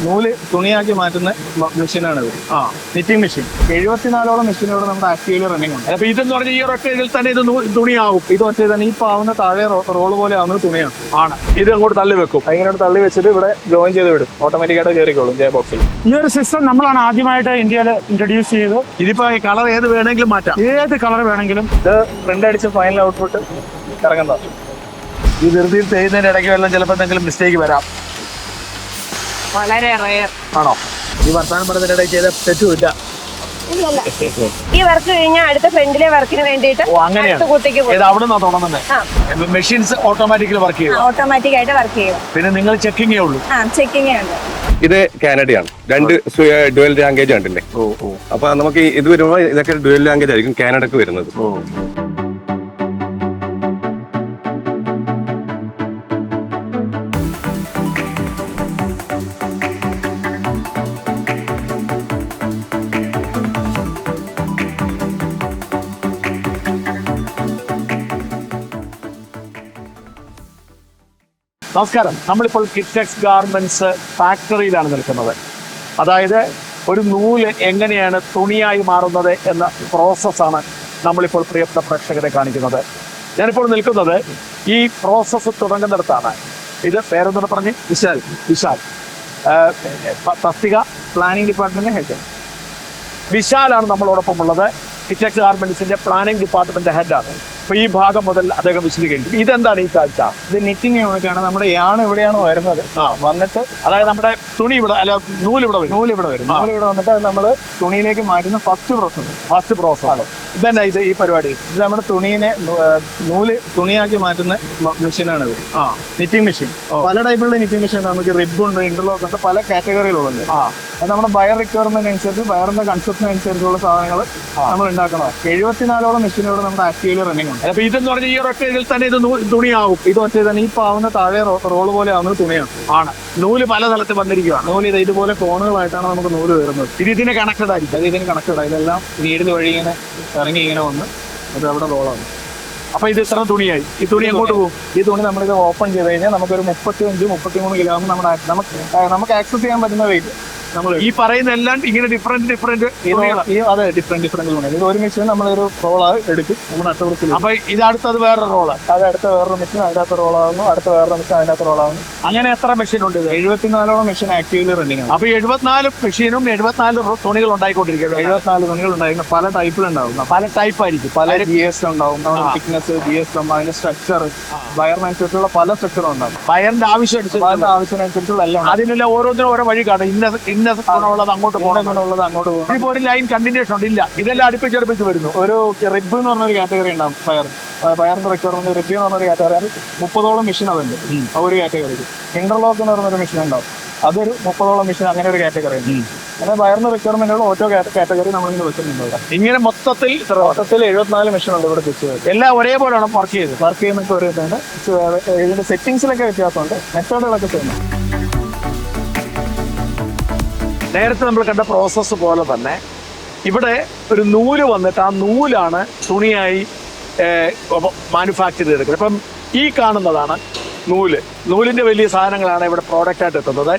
നൂല് തുണിയാക്കി മാറ്റുന്ന മെഷീനാണിത്. Knitting machine 74ഓളം മെഷീനുകൾ നമ്മുടെ ആക്റ്റീവ്ലി റണ്ണിംഗ് ഉണ്ട്. അപ്പൊ ഇതെന്ന് പറഞ്ഞാൽ ഈ ഒരൊറ്റ ഇതിൽ തന്നെ ഇത് തുണിയാവും. ഇത് ഒറ്റ തന്നെ ഈ പാവുന്ന താഴെ റോള് പോലെ ആവുന്നത് തുണിയാണ്. ഇത് അങ്ങോട്ട് തള്ളി വെക്കും. അതിനോട് തള്ളി വെച്ചിട്ട് ഇവിടെ ജോയിൻ ചെയ്ത് വിടും. ഓട്ടോമാറ്റിക്കായിട്ട് കയറിക്കോളും ജെ ബോക്സിൽ. ഈ ഒരു സിസ്റ്റം നമ്മളാണ് ആദ്യമായിട്ട് ഇന്ത്യയിൽ ഇൻട്രൊഡ്യൂസ് ചെയ്തത്. ഇതിപ്പോ ഈ കളർ ഏത് വേണമെങ്കിലും മാറ്റാം. ഏത് കളർ വേണമെങ്കിലും. ഇത് പ്രിന്റ് അടിച്ച് ഫൈനൽ ഔട്ട്പുട്ട് ഇറങ്ങുന്നതാണ്. ഈ ധൃതിയിൽ ചെയ്യുന്നതിന്റെ ഇടയ്ക്ക് വല്ലതും ചിലപ്പോൾ എന്തെങ്കിലും മിസ്റ്റേക്ക് വരാം. വളരെ റയർ ആണോ? ഈ വർത്തമാനം പറഞ്ഞതിന്റെ ഇടയ്ക്ക് ചെയ്ത തെറ്റുമില്ല. ഈ വർക്ക് കഴിഞ്ഞാൽ അടുത്ത ഫ്രണ്ടിലെ വർക്കിന് വേണ്ടിയിട്ട് അങ്ങനെയാണ് അവിടെ നിന്നാ തുടങ്ങുന്നത്. മെഷീൻസ് ഓട്ടോമാറ്റിക്കലി വർക്ക് ചെയ്യും. ഓട്ടോമാറ്റിക് ആയിട്ട് വർക്ക് ചെയ്യും. പിന്നെ നിങ്ങൾ ചെക്കിങ്ങേ ഉള്ളൂ. ചെക്കിങ്ങേ ഉണ്ട്. ഇത് കാനഡയാണ്. 2 ഡുവൽ ലാംഗ്വേജ് ഉണ്ടല്ലേ. അപ്പൊ നമുക്ക് ഇത് വരുമ്പോൾ ഇതൊക്കെ ഡുവൽ ലാംഗ്വേജ് ആയിരിക്കും കാനഡക്ക് വരുന്നത്. നമസ്കാരം. നമ്മളിപ്പോൾ കിറ്റെക്സ് ഗാർമെന്റ്സ് ഫാക്ടറിയിലാണ് നിൽക്കുന്നത്. അതായത് ഒരു നൂല് എങ്ങനെയാണ് തുണിയായി മാറുന്നത് എന്ന പ്രോസസ്സാണ് നമ്മളിപ്പോൾ പ്രിയപ്പെട്ട പ്രേക്ഷകരെ കാണിക്കുന്നത്. ഞാനിപ്പോൾ നിൽക്കുന്നത് ഈ പ്രോസസ്സ് തുടങ്ങുന്നിടത്താണ്. ഇത് പേരെന്താണ് പറഞ്ഞ്? വിശാൽ തസ്തിക പ്ലാനിംഗ് ഡിപ്പാർട്ട്മെന്റ് ഹെഡ്. വിശാലാണ് നമ്മളോടൊപ്പം ഉള്ളത്. കിറ്റെക്സ് ഗാർമെന്റ്സിന്റെ പ്ലാനിംഗ് ഡിപ്പാർട്ട്മെന്റ് ഹെഡാണ്. അപ്പൊ ഈ ഭാഗം മുതൽ അദ്ദേഹം വിശദീകരിക്കും. ഇതെന്താണ് ഈ കാഴ്ച? ഇത് നിറ്റിംഗ് യൂണിറ്റാണ്. നമ്മുടെ യാണ് ഇവിടെയാണ് വരുന്നത്. വന്നിട്ട് അതായത് നമ്മുടെ തുണി ഇവിടെ അല്ല നൂലിവിടെ വരും. നൂലിവിടെ വന്നിട്ട് അത് നമ്മൾ തുണിയിലേക്ക് മാറ്റുന്ന ഫസ്റ്റ് പ്രോസസ്. ഇതന്നെ ഇത് ഈ പരിപാടി. ഇത് നമ്മുടെ തുണീനെ നൂല് തുണിയാക്കി മാറ്റുന്ന മെഷീനാണിത്. നിറ്റിംഗ് മെഷീൻ പല ടൈപ്പുള്ള നിറ്റിംഗ് മെഷീൻ. നമുക്ക് റിബ് ഉണ്ട്, ഇന്റർലോക്ക് ഉണ്ട്, പല കാറ്റഗറികളുണ്ട്. അത് നമ്മുടെ ബയർ റിക്വയർമെന്റ് അനുസരിച്ച് ബയറിന്റെ കൺസെപ്റ്റിന് അനുസരിച്ചുള്ള സാധനങ്ങൾ നമ്മൾ ഉണ്ടാക്കണം. 74ഓളം മെഷീനുകൾ നമ്മുടെ ആക്റ്റീവ്ലി റണ്ണിംഗ് ഉണ്ട്. അപ്പൊ ഇതെന്ന് പറഞ്ഞാൽ ഈ ഒരൊറ്റ ഇതിൽ തന്നെ ഇത് തുണിയാവും. ഇത് ഒറ്റ തന്നെ ഈ പാവുന്ന താഴെ റോള് പോലെ ആവുന്നത് തുണിയാണ്. നൂല് പല തലത്തിൽ വന്നിരിക്കുകയാണ്. നൂല് ഇതുപോലെ കോണുകളായിട്ടാണ് നമുക്ക് നൂല് വരുന്നത്. ഇതിന് കണക്റ്റഡ് ആയിരിക്കും. ഇതിന് കണക്റ്റഡ്. ഇതെല്ലാം നീഡിൽ വഴി ഇങ്ങനെ ഇറങ്ങി ഇങ്ങനെ വന്ന് അത് അവിടെ റോളാണ്. അപ്പൊ ഇത് ഇത്ര തുണിയായി. ഈ തുണി എങ്ങോട്ട് പോകും? ഈ തുണി നമ്മളിത് ഓപ്പൺ ചെയ്ത് കഴിഞ്ഞാൽ നമുക്കൊരു 35-33 കിലോ നമുക്ക് ആക്സസ് ചെയ്യാൻ പറ്റുന്ന വെയിറ്റ്. ഈ പറയുന്ന എല്ലാം ഇങ്ങനെ ഡിഫറെന്റ് അതെ ഡിഫറെന്റ് തുണി. ഇത് ഒരു മെഷീൻ നമ്മളൊരു റോളായി എടുക്കും. നമ്മൾ അടുത്ത. അപ്പൊ ഇത് അടുത്തത് വേറെ റോള്. അത് അടുത്ത വേറൊരു മെഷീൻ അതിനകത്ത് റോളാകുന്നു. അടുത്ത വേറൊരു മെഷീൻ അതിനകത്ത് റോളാകുന്നു. അങ്ങനെ എത്ര മെഷീൻ ഉണ്ട്? 74ഓളം മെഷീൻ ആക്റ്റീവ്ലി റണ്ണിംഗ് ആണ്. അപ്പൊ 74 മെഷീനും 74 തുണികൾ ഉണ്ടായിക്കൊണ്ടിരിക്കുന്നത്. 74 തുണികൾ ഉണ്ടായിരിക്കും. പല ടൈപ്പിലുണ്ടാവും. പല ടൈപ്പ് ആയിരിക്കും. പല GS ഉണ്ടാവും. തിക്നെസ്, GSM, അതിന്റെ സ്ട്രക്ചർ, വയറിനനുസരിച്ചുള്ള പല സ്ട്രക്ചറും ഉണ്ടാവും. വയറിന്റെ ആവശ്യമനുസരിച്ചുള്ള എല്ലാം. അതിനെല്ലാം ഓരോന്നിനും ഓരോ വഴി കാണും. ഇന്ന ഗുണമുള്ളത് അങ്ങോട്ട് പോകണമെന്നുള്ളത് അങ്ങോട്ട് പോകും. ഇപ്പൊ ഒരു ലൈൻ കണ്ടിന്യൂഷൻ ഉണ്ട്. ഇല്ല, ഇതെല്ലാം അടുപ്പിച്ച് വരുന്നു. ഒരു റിബ് എന്ന് പറഞ്ഞൊരു കാറ്റഗറി ഉണ്ടാവും. ഫയറിന്റെ റിക്വയർമെന്റ് റിബ് എന്ന് പറഞ്ഞൊരു കാറ്റഗറി 30ഓളം മെഷീൻ അതുണ്ട്. ആ ഒരു കാറ്റഗറി. ഇന്റർലോക്ക് എന്ന് പറഞ്ഞൊരു മെഷീൻ ഉണ്ടാവും. അതൊരു 30ഓളം മെഷീൻ. അങ്ങനെ ഒരു കാറ്റഗറി ഉണ്ട്. അങ്ങനെ വയറിന്റെ റിക്വയർമെന്റുകൾ ഓരോ കാറ്റഗറി നമ്മളിങ്ങനെ വെക്കുന്നുണ്ട്. ഇങ്ങനെ മൊത്തത്തിൽ 74 മെഷീൻ ഉണ്ട് ഇവിടെ വെച്ച്. എല്ലാം ഒരേപോലെയാണ് വർക്ക് ചെയ്യുന്നൊക്കെ ഒരേ തന്നെ. ഇതിന്റെ സെറ്റിംഗ്സിലൊക്കെ വ്യത്യാസമുണ്ട്. മെത്തേഡുകളൊക്കെ ചെയ്യുന്നു. നേരത്തെ നമ്മൾ കണ്ട പ്രോസസ്സ് പോലെ തന്നെ ഇവിടെ ഒരു നൂല് വന്നിട്ട് ആ നൂലാണ് തുണിയായി മാനുഫാക്ചർ ചെയ്തെടുക്കുന്നത്. ഇപ്പം ഈ കാണുന്നതാണ് നൂലിന്റെ വലിയ സാധനങ്ങളാണ് ഇവിടെ പ്രോഡക്റ്റ് ആയിട്ട് എത്തുന്നത്.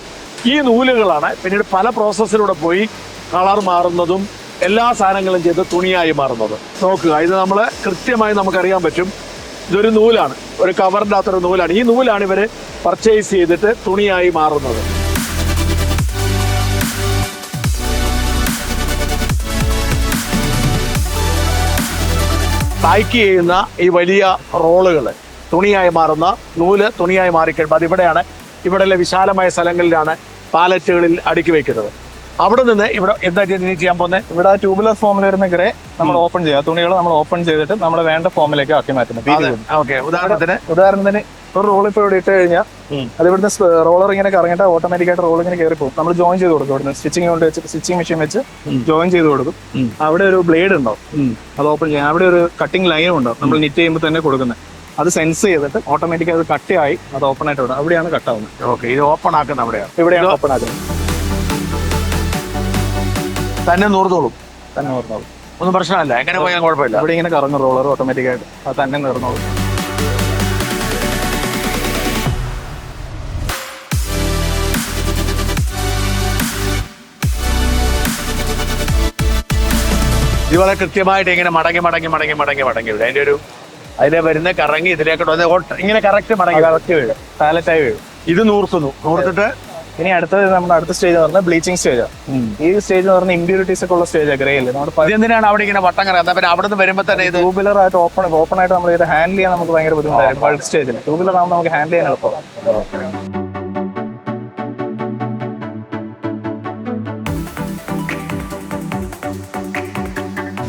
ഈ നൂലുകളാണ് പിന്നീട് പല പ്രോസസ്സിലൂടെ പോയി കളർ മാറുന്നതും എല്ലാ സാധനങ്ങളും ചെയ്ത് തുണിയായി മാറുന്നത്. നോക്കുക, ഇത് നമ്മൾ കൃത്യമായി നമുക്കറിയാൻ പറ്റും. ഇതൊരു നൂലാണ്, ഒരു കവറിൻ്റെ അകത്തൊരു നൂലാണ്. ഈ നൂലാണ് ഇവർ പർച്ചേസ് ചെയ്തിട്ട് തുണിയായി മാറുന്നത്. പാക്ക് ചെയ്യുന്ന ഈ വലിയ റോളുകൾ തുണിയായി മാറുന്ന നൂല് തുണിയായി മാറിക്കഴിയുമ്പോൾ അതിവിടെയാണ്. ഇവിടെയുള്ള വിശാലമായ സ്ഥലങ്ങളിലാണ് പാലറ്റുകളിൽ അടുക്കി വെക്കുന്നത്. അവിടെ നിന്ന് ഇവിടെ എന്താ ചെയ്യാൻ പോകുന്നത്? ഇവിടെ ട്യൂബുലർ ഫോമിൽ വരുന്ന ഗ്രേ നമ്മൾ ഓപ്പൺ ചെയ്യുക. തുണികൾ നമ്മൾ ഓപ്പൺ ചെയ്തിട്ട് നമ്മൾ വേണ്ട ഫോമിലേക്ക് ആക്കി മാറ്റുന്നത്. ഉദാഹരണത്തിന് ഒരു റോൾ ഇപ്പോൾ ഇവിടെ ഇട്ട് കഴിഞ്ഞാൽ അത് ഇവിടുന്ന് റോളർ ഇങ്ങനെ കറങ്ങിയിട്ട് ഓട്ടോമാറ്റിക്കായിട്ട് റോൾ ഇങ്ങനെ കയറി പോകും. നമ്മൾ ജോയിൻ ചെയ്ത് കൊടുക്കും. ഇവിടുന്ന് സ്റ്റിച്ചിങ് കൊണ്ട് വെച്ചിട്ട് സ്റ്റിച്ചിങ് മെഷീൻ വെച്ച് ജോയിൻ ചെയ്ത് കൊടുക്കും. അവിടെ ഒരു ബ്ലേഡ് ഉണ്ടാവും. അത് ഓപ്പൺ ചെയ്യാം. അവിടെ ഒരു കട്ടിങ് ലൈനും ഉണ്ടാവും. നമ്മൾ നിറ്റ് ചെയ്യുമ്പോൾ തന്നെ കൊടുക്കുന്നത്. അത് സെൻസ് ചെയ്തിട്ട് ഓട്ടോമാറ്റിക് അത് കട്ടായി അത് ഓപ്പൺ ആയിട്ട് വിടാം. അവിടെയാണ് കട്ടാവുന്നത്. ഓക്കെ, ഇത് ഓപ്പൺ ആക്കുന്നത് അവിടെയാണ്. ഇവിടെയാണ് ഓപ്പൺ ആക്കുന്നത്. തന്നെ നൂർന്നോളും. ഒന്നും പ്രശ്നമല്ല. എങ്ങനെ പോയാൽ കുഴപ്പമില്ല. ഇവിടെ ഇങ്ങനെ കറങ്ങും റോളർ ഓട്ടോമാറ്റിക്കായിട്ട്. അത് തന്നെ നിർന്നോളും. ഇത് വളരെ കൃത്യമായിട്ട് ഇങ്ങനെ മടങ്ങി വരും. അതിന്റെ വരുന്ന കറങ്ങി ഇതിലേക്ക് ഇങ്ങനെ കറക്റ്റ് മടങ്ങി കറക്റ്റ് വീഴും, പാലറ്റായി വീഴും. ഇത് നൂർത്തിട്ട് ഇനി നമ്മുടെ അടുത്ത സ്റ്റേജ് എന്ന് പറഞ്ഞാൽ ബ്ലീച്ചിങ് സ്റ്റേജാണ്. ഈ സ്റ്റേജ് എന്ന് പറഞ്ഞാൽ ഇമ്പ്യൂരിറ്റീസ് ഒക്കെ ഉള്ള സ്റ്റേജാണ് ഗ്രേയിൽ. എന്തിനാണ് അവിടെ ഇങ്ങനെ വട്ടം കറങ്ങുന്നത്? പിന്നെ അവിടെ നിന്ന് വരുമ്പോൾ തന്നെ ഇത് ട്യൂബുലർ ആയിട്ട് ഓപ്പൺ ആയിട്ട് നമ്മൾ ഇത് ഹാൻഡിൽ ചെയ്യാൻ നമുക്ക് ഭയങ്കര ബുദ്ധിമുട്ടായിരുന്നു ബൾക്ക് സ്റ്റേജിൽ. ട്യൂബുലർ ആകുമ്പോൾ നമുക്ക് ഹാൻഡിൽ ചെയ്യാൻ എളുപ്പമാണ്.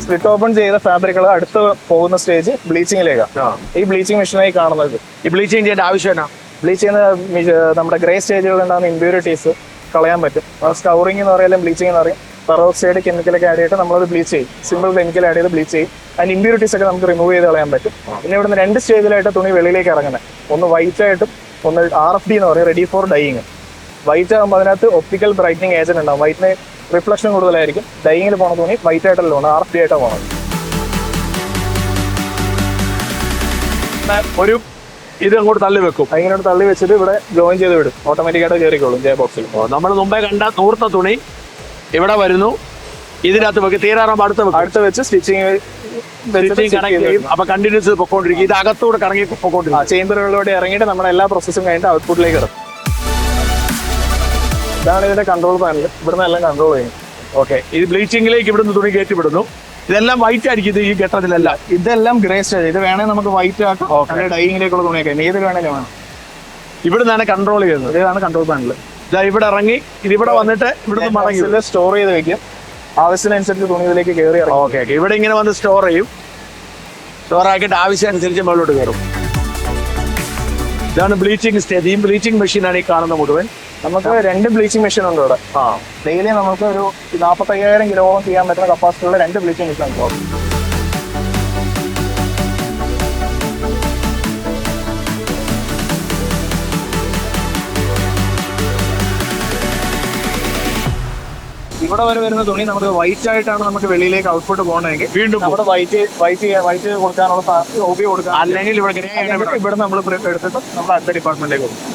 സ്പ്ലിറ്റ് ഓപ്പൺ ചെയ്ത ഫാബ്രിക്കുകൾ അടുത്ത് പോകുന്ന സ്റ്റേജ് ബ്ലീച്ചിങ്ങിലേക്കാണ്. ഈ ബ്ലീച്ചിങ് മെഷീനായി കാണുന്നത്. ഈ ബ്ലീച്ചിങ് ചെയ്യേണ്ട ആവശ്യം ബ്ലീച്ച് ചെയ്യുന്ന നമ്മുടെ ഗ്രേ സ്റ്റേജുകളിൽ ഉണ്ടാകുന്ന ഇമ്പ്യൂരിറ്റീസ് കളയാൻ പറ്റും. സ്കൗറിംഗ് എന്ന് പറയാലും ബ്ലീച്ചിങ് എന്ന് പറയും. പെറോക്സൈഡ് കെമിക്കലൊക്കെ ആഡ് ചെയ്തിട്ട് നമ്മളത് ബ്ലീച്ച് ചെയ്യും. സിമ്പിൾ കെമിക്കൽ ആഡ് ചെയ്ത് ബ്ലീച്ച് ചെയ്യും. അതിന് ഇമ്പ്യൂരിറ്റീസ് ഒക്കെ നമുക്ക് റിമൂവ് ചെയ്ത് കളയാൻ പറ്റും. പിന്നെ ഇവിടുന്ന് 2 സ്റ്റേജിലായിട്ട് തുണി വെളിയിലേക്ക് ഇറങ്ങുന്നത്. ഒന്ന് വൈറ്റ് ആയിട്ടും ഒന്ന് RFD എന്ന് പറയും, റെഡി ഫോർ ഡൈയിങ്. വൈറ്റ് ആകുമ്പോൾ അതിനകത്ത് ഒപ്റ്റിക്കൽ ബ്രൈറ്റനിങ് ഏജന്റ് ഉണ്ടാവും. വൈറ്റിന് റിഫ്ലക്ഷൻ കൂടുതലായിരിക്കും. ഡൈയിങ്ങിൽ പോണ തുണി വൈറ്റ് ആയിട്ടല്ല പോകണം, RFD ആയിട്ടാണ് പോകുന്നത്. ഒരു ഇത് അങ്ങോട്ട് തള്ളി വെക്കും. അതിനോട് തള്ളി വെച്ചിട്ട് ഇവിടെ ജോയിൻ ചെയ്ത് വിടും. ഓട്ടോമാറ്റിക്കായിട്ട് കയറിക്കോളും ജെ ബോക്സിൽ. നമ്മൾ മുമ്പേ കണ്ട നൂർത്ത തുണി ഇവിടെ വരുന്നു, ഇതിനകത്ത് വെക്കും. തീരാറാകുമ്പോൾ അടുത്ത് വെച്ച് സ്റ്റിച്ചിങ് അപ്പൊ കണ്ടിന്യൂസ് പൊക്കോണ്ടിരിക്കും. ഇത് അകത്തൂടെ കറങ്ങി പൊക്കോണ്ടിരിക്കും. ചേമ്പറുകളിലൂടെ ഇറങ്ങിയിട്ട് നമ്മുടെ എല്ലാ പ്രോസസ്സും കഴിഞ്ഞിട്ട് ഔട്ട്പുട്ടിലേക്ക് ഇടും. ഇതാണ് ഇതിന്റെ കൺട്രോൾ പാനൽ. ഇവിടുന്ന് എല്ലാം കൺട്രോൾ ചെയ്യും. ഓക്കെ, ഇത് ബ്ലീച്ചിങ്ങിലേക്ക് ഇവിടുന്ന് തുണി കയറ്റി വിടുന്നു. ഇതെല്ലാം വൈറ്റ് ആയിരിക്കും ഈ ഘട്ടത്തിലല്ല. ഇതെല്ലാം ഗ്രേ സ്റ്റേജ്. ഇത് വേണമെങ്കിൽ നമുക്ക് വൈറ്റ് ആക്കാം, ഡൈയിങ്ങിലേക്കുള്ള തുണിയൊക്കെ ഏത് വേണമെങ്കിലും വേണം. ഇവിടുന്നാണ് കൺട്രോൾ ചെയ്യുന്നത്. ഇതാണ് കൺട്രോൾ പാനൽ. ഇവിടെ ഇറങ്ങി ഇതിവിടെ വന്നിട്ട് ഇവിടുന്ന് മടങ്ങി സ്റ്റോർ ചെയ്ത് വെക്കും. ആവശ്യത്തിനനുസരിച്ച് തുണി ഇതിലേക്ക് കയറി ഇറങ്ങും. ഓക്കെ, ഇവിടെ ഇങ്ങനെ വന്ന് സ്റ്റോർ ചെയ്യും. സ്റ്റോർ ആക്കിയിട്ട് ആവശ്യമനുസരിച്ച് മുകളിലോട്ട് കയറും. ഇതാണ് ബ്ലീച്ചിങ് സ്റ്റേജ്. ഈ ബ്ലീച്ചിങ് മെഷീനാണ് ഈ കാണുന്ന മുഴുവൻ. നമുക്ക് 2 ബ്ലീച്ചിങ് മെഷീൻ ഉണ്ട് ഇവിടെ. ഡെയിലി നമുക്ക് ഒരു 45,000 കിലോളം ചെയ്യാൻ പറ്റുന്ന കപ്പാസിറ്റിയുള്ള 2 ബ്ലീച്ചിങ് മെഷീൻ ഉണ്ട്. ഇവിടെ വരുന്ന തുണി നമുക്ക് വൈറ്റ് ആയിട്ടാണ് നമുക്ക് വെളിയിലേക്ക് ഔട്ട്പുട്ട് പോകണമെങ്കിൽ വീണ്ടും നമ്മുടെ വൈറ്റ് കൊടുക്കാനുള്ള OB കൊടുക്കാം. അല്ലെങ്കിൽ ഇവിടെ നമ്മൾ എടുത്തിട്ട് നമ്മൾ അടുത്ത ഡിപ്പാർട്ട്മെന്റിലേക്ക് കൊടുക്കും.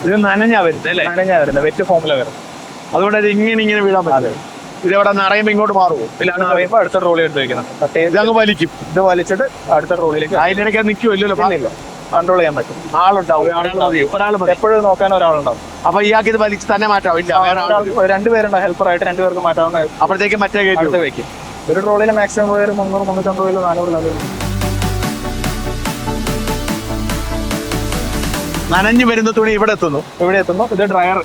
ഇത് നനഞ്ഞാ വരുന്നത് അല്ലേ? നനഞ്ഞാ വരുന്നത്, വെറ്റ് ഫോമിലാണ് വരുന്നത്. അതുകൊണ്ട് അത് ഇങ്ങനെ വീഴാൻ പറ്റും. ഇതെവിടെ നിറയുമ്പോൾ ഇങ്ങോട്ട് മാറുമോ? ഇല്ലാന്ന് പറയുമ്പോൾ അടുത്ത ട്രോളി എടുത്ത് വെക്കണം. ഇതങ്ങ് വലിക്കും. ഇത് വലിച്ചിട്ട് അടുത്ത ട്രോളിയിലേക്ക് അതിനിടയ്ക്ക് നിൽക്കുമല്ലോ, കൺട്രോൾ ചെയ്യാൻ പറ്റും. ആളുണ്ടാവും. എപ്പോഴും നോക്കാൻ ഒരാളുണ്ടാവും. അപ്പൊ ഇയാൾക്ക് ഇത് വലിച്ച് തന്നെ മാറ്റാം. ഇല്ല, 2 പേരുണ്ടാവും ഹെൽപ്പറായിട്ട്. 2 പേർക്ക് മാറ്റാവുന്ന. അപ്പോഴത്തേക്ക് മറ്റേ അടുത്ത് വെക്കും. ഒരു ട്രോളിയിൽ മാക്സിമം പോയ 300, 350, 400. നനഞ്ഞു വരുന്ന തുണി ഇവിടെ എത്തുന്നു. ഇത് ഡ്രയർ.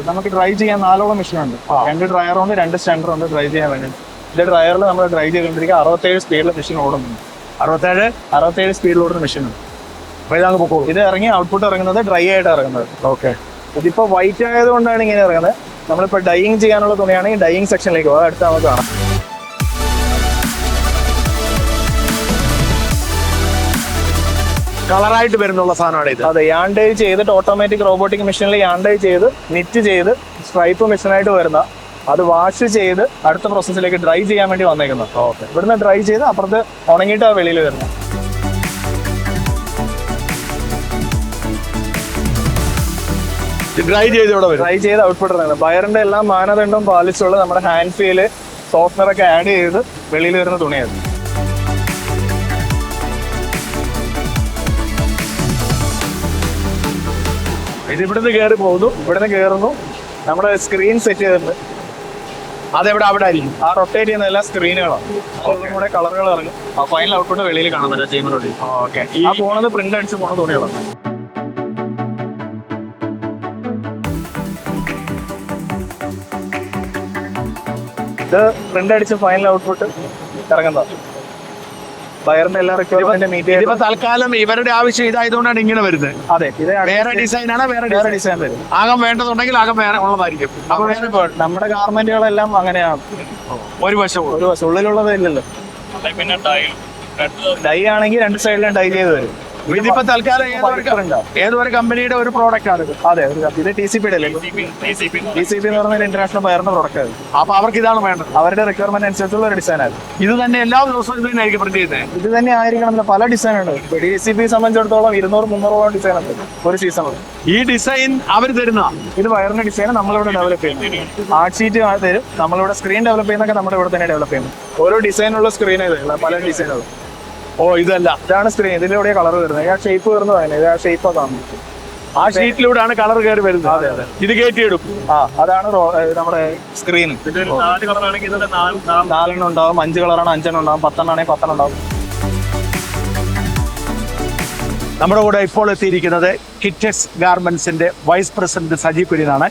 നമുക്ക് ഡ്രൈ ചെയ്യാൻ 4ഓളം മെഷീൻ ഉണ്ട്. 2 ഡ്രയർ ഉണ്ട്, 2 സ്റ്റെൻഡർ ഉണ്ട് ഡ്രൈ ചെയ്യാൻ വേണ്ടി. ഇത് ഡ്രയറിൽ നമ്മൾ ഡ്രൈ ചെയ്തുകൊണ്ടിരിക്കുക. 67 സ്പീഡിൽ മെഷീൻ ഓടുന്നുണ്ട്. 67 സ്പീഡിൽ ഓടുന്ന മെഷീൻ ഉണ്ട്. അപ്പൊ ഇതങ്ങ് പോകും. ഇത് ഇറങ്ങി ഔട്ട്പുട്ട് ഇറങ്ങുന്നത് ഡ്രൈ ആയിട്ട് ഇറങ്ങുന്നത്. ഓക്കെ, ഇതിപ്പോ വൈറ്റ് ആയതുകൊണ്ടാണ് ഇങ്ങനെ ഇറങ്ങുന്നത്. നമ്മളിപ്പോ ഡൈയിങ് ചെയ്യാനുള്ള തുണിയാണെങ്കിൽ ഡൈയിങ് സെക്ഷനിലേക്ക് പോകും. അടുത്ത് നമുക്ക് കാണാം. കളറായിട്ട് വരുന്നുള്ള സാധനമാണ് ഇത്. അതെ, യാണ്ടേ ചെയ്തിട്ട് ഓട്ടോമാറ്റിക് റോബോട്ടിക് മെഷീനിൽ യാണ്ടേ ചെയ്ത് നിറ്റ് ചെയ്ത് സ്ട്രൈപ്പ് മെഷീനായിട്ട് വരുന്ന അത് വാഷ് ചെയ്ത് അടുത്ത പ്രോസസ്സിലേക്ക് ഡ്രൈ ചെയ്യാൻ വേണ്ടി വന്നേക്കുന്നത്. ഓക്കെ, ഇവിടുന്ന് ഡ്രൈ ചെയ്ത് അപ്പുറത്ത് ഉണങ്ങിയിട്ട് വെളിയിൽ വരുന്നത്. ഡ്രൈ ചെയ്ത് ഇവിടെ വരും. ഡ്രൈ ചെയ്ത് ഔട്ട്പുട്ട് ഇറങ്ങുന്നത്. ബയറിന്റെ എല്ലാം മാനദണ്ഡം പാലിച്ചുള്ള നമ്മുടെ ഹാൻഡ് ഫീല് സോഫ്റ്റ്വെയർ ഒക്കെ ആഡ് ചെയ്ത് വെളിയിൽ വരുന്ന തുണിയാണ്. ഇത് ഇവിടുന്ന് കയറി പോകുന്നു. ഇവിടുന്ന് കയറുന്നു. നമ്മുടെ സ്ക്രീൻ സെറ്റ് ചെയ്തിട്ടുണ്ട്. അതെവിടെ? അവിടെ ആയിരിക്കും. ആ റൊട്ടേറ്റ് ചെയ്യുന്ന എല്ലാ സ്ക്രീനുകളാണ്. അതിലും കൂടെ കളറുകൾ ഇറങ്ങും. ആ ഫൈനൽ ഔട്ട്പുട്ട് വെളിയിൽ കാണാൻ പറ്റും ചെയ്യുന്നതോടെ. ഓക്കെ, ആ പോണത് പ്രിന്റ് അടിച്ച് പോണ തുണികളാണ്. ഇത് പ്രിന്റ് അടിച്ച് ഫൈനൽ ഔട്ട്പുട്ട് ഇറങ്ങുന്നതാണ്. ബയറിന്റെ എല്ലാ റിക്വയർമെന്റ് മീറ്റ് ചെയ്ത് ഇതിപ്പോ തൽക്കാലം ഇവരുടെ ആവശ്യം ഇതായതുകൊണ്ടാണ് ഇങ്ങനെ വരുന്നത്. അതെ, ഇത് വേറെ ഡിസൈൻ ആണ്. വേറെ ഡിസൈൻ വരും. ആകം വേണ്ടതുണ്ടെങ്കിൽ ആകം വേറെ ഉള്ളതായിരിക്കും. അപ്പൊ നമ്മുടെ ഗാർമെന്റുകളെല്ലാം അങ്ങനെയാണ്. ഒരു വശം ഉള്ളിലുള്ളത് ഇല്ലല്ലോ. ഡൈ ആണെങ്കിൽ 2 സൈഡിലും ഡൈ ചെയ്ത് വരും. ഇതിപ്പോ തൽക്കാലം ഏതൊരു കമ്പനിയുടെ ഒരു പ്രോഡക്റ്റ് ആണ് ഇത്. അതെ, ഇത് TCP അല്ലേ? TCP എന്ന് പറഞ്ഞ ഇന്റർനാഷണൽ ബയറിന്റെ പ്രോഡക്റ്റ് ആണ്. അപ്പൊ അവർക്ക് ഇതാണ് വേണ്ടത്. അവരുടെ റിക്വയർമെന്റ് അനുസരിച്ചുള്ള ഒരു ഡിസൈൻ ആണ്. ഇത് തന്നെ എല്ലാ ദിവസവും ഇത് തന്നെയായിരിക്കും പ്രിന്റ് ചെയ്യുന്നത്. ഇത് തന്നെ ആയിരിക്കണം, പല ഡിസൈൻ ഉണ്ട്. TCP സംബന്ധിച്ചിടത്തോളം 200-300 ഡിസൈൻ ഉണ്ട് ഒരു സീസണിൽ. ഈ ഡിസൈൻ അവർ തരുന്ന ഇത് വയറിന്റെ ഡിസൈൻ നമ്മളിവിടെ ഡെവലപ്പ് ചെയ്യുന്നു. ആർട്ട് ഷീറ്റ് തരും, നമ്മളിവിടെ സ്ക്രീൻ ഡെവലപ്പ് ചെയ്യുന്നൊക്കെ നമ്മുടെ ഇവിടെ തന്നെ ഡെവലപ്പ് ചെയ്യുന്നു. ഓരോ ഡിസൈനുള്ള സ്ക്രീൻ പല ഡിസൈനുകൾ. ഇതല്ല, ഇതാണ് സ്ക്രീൻ. ഇതിലൂടെ കളർ വരുന്നത്. ആ ഷേപ്പ് വരുന്നതാണ്. ഇത് ആ ഷേപ്പ് കാണുന്നത്. ആ ഷീറ്റിലൂടെയാണ് കളർ കയറി വരുന്നത്. അതെ അതെ. ഇത് കയറ്റിയിടും. അതാണ് നമ്മുടെ സ്ക്രീൻ. 4 ഉണ്ടാവും, 5 കളറാണ് 5 ഉണ്ടാവും, 10 ആണെങ്കിൽ 10 ഉണ്ടാവും. നമ്മുടെ കൂടെ ഇപ്പോൾ എത്തിയിരിക്കുന്നത് കിറ്റക്സ് ഗാർമെന്റ്സിന്റെ വൈസ് പ്രസിഡന്റ് സജി കുര്യനാണ്.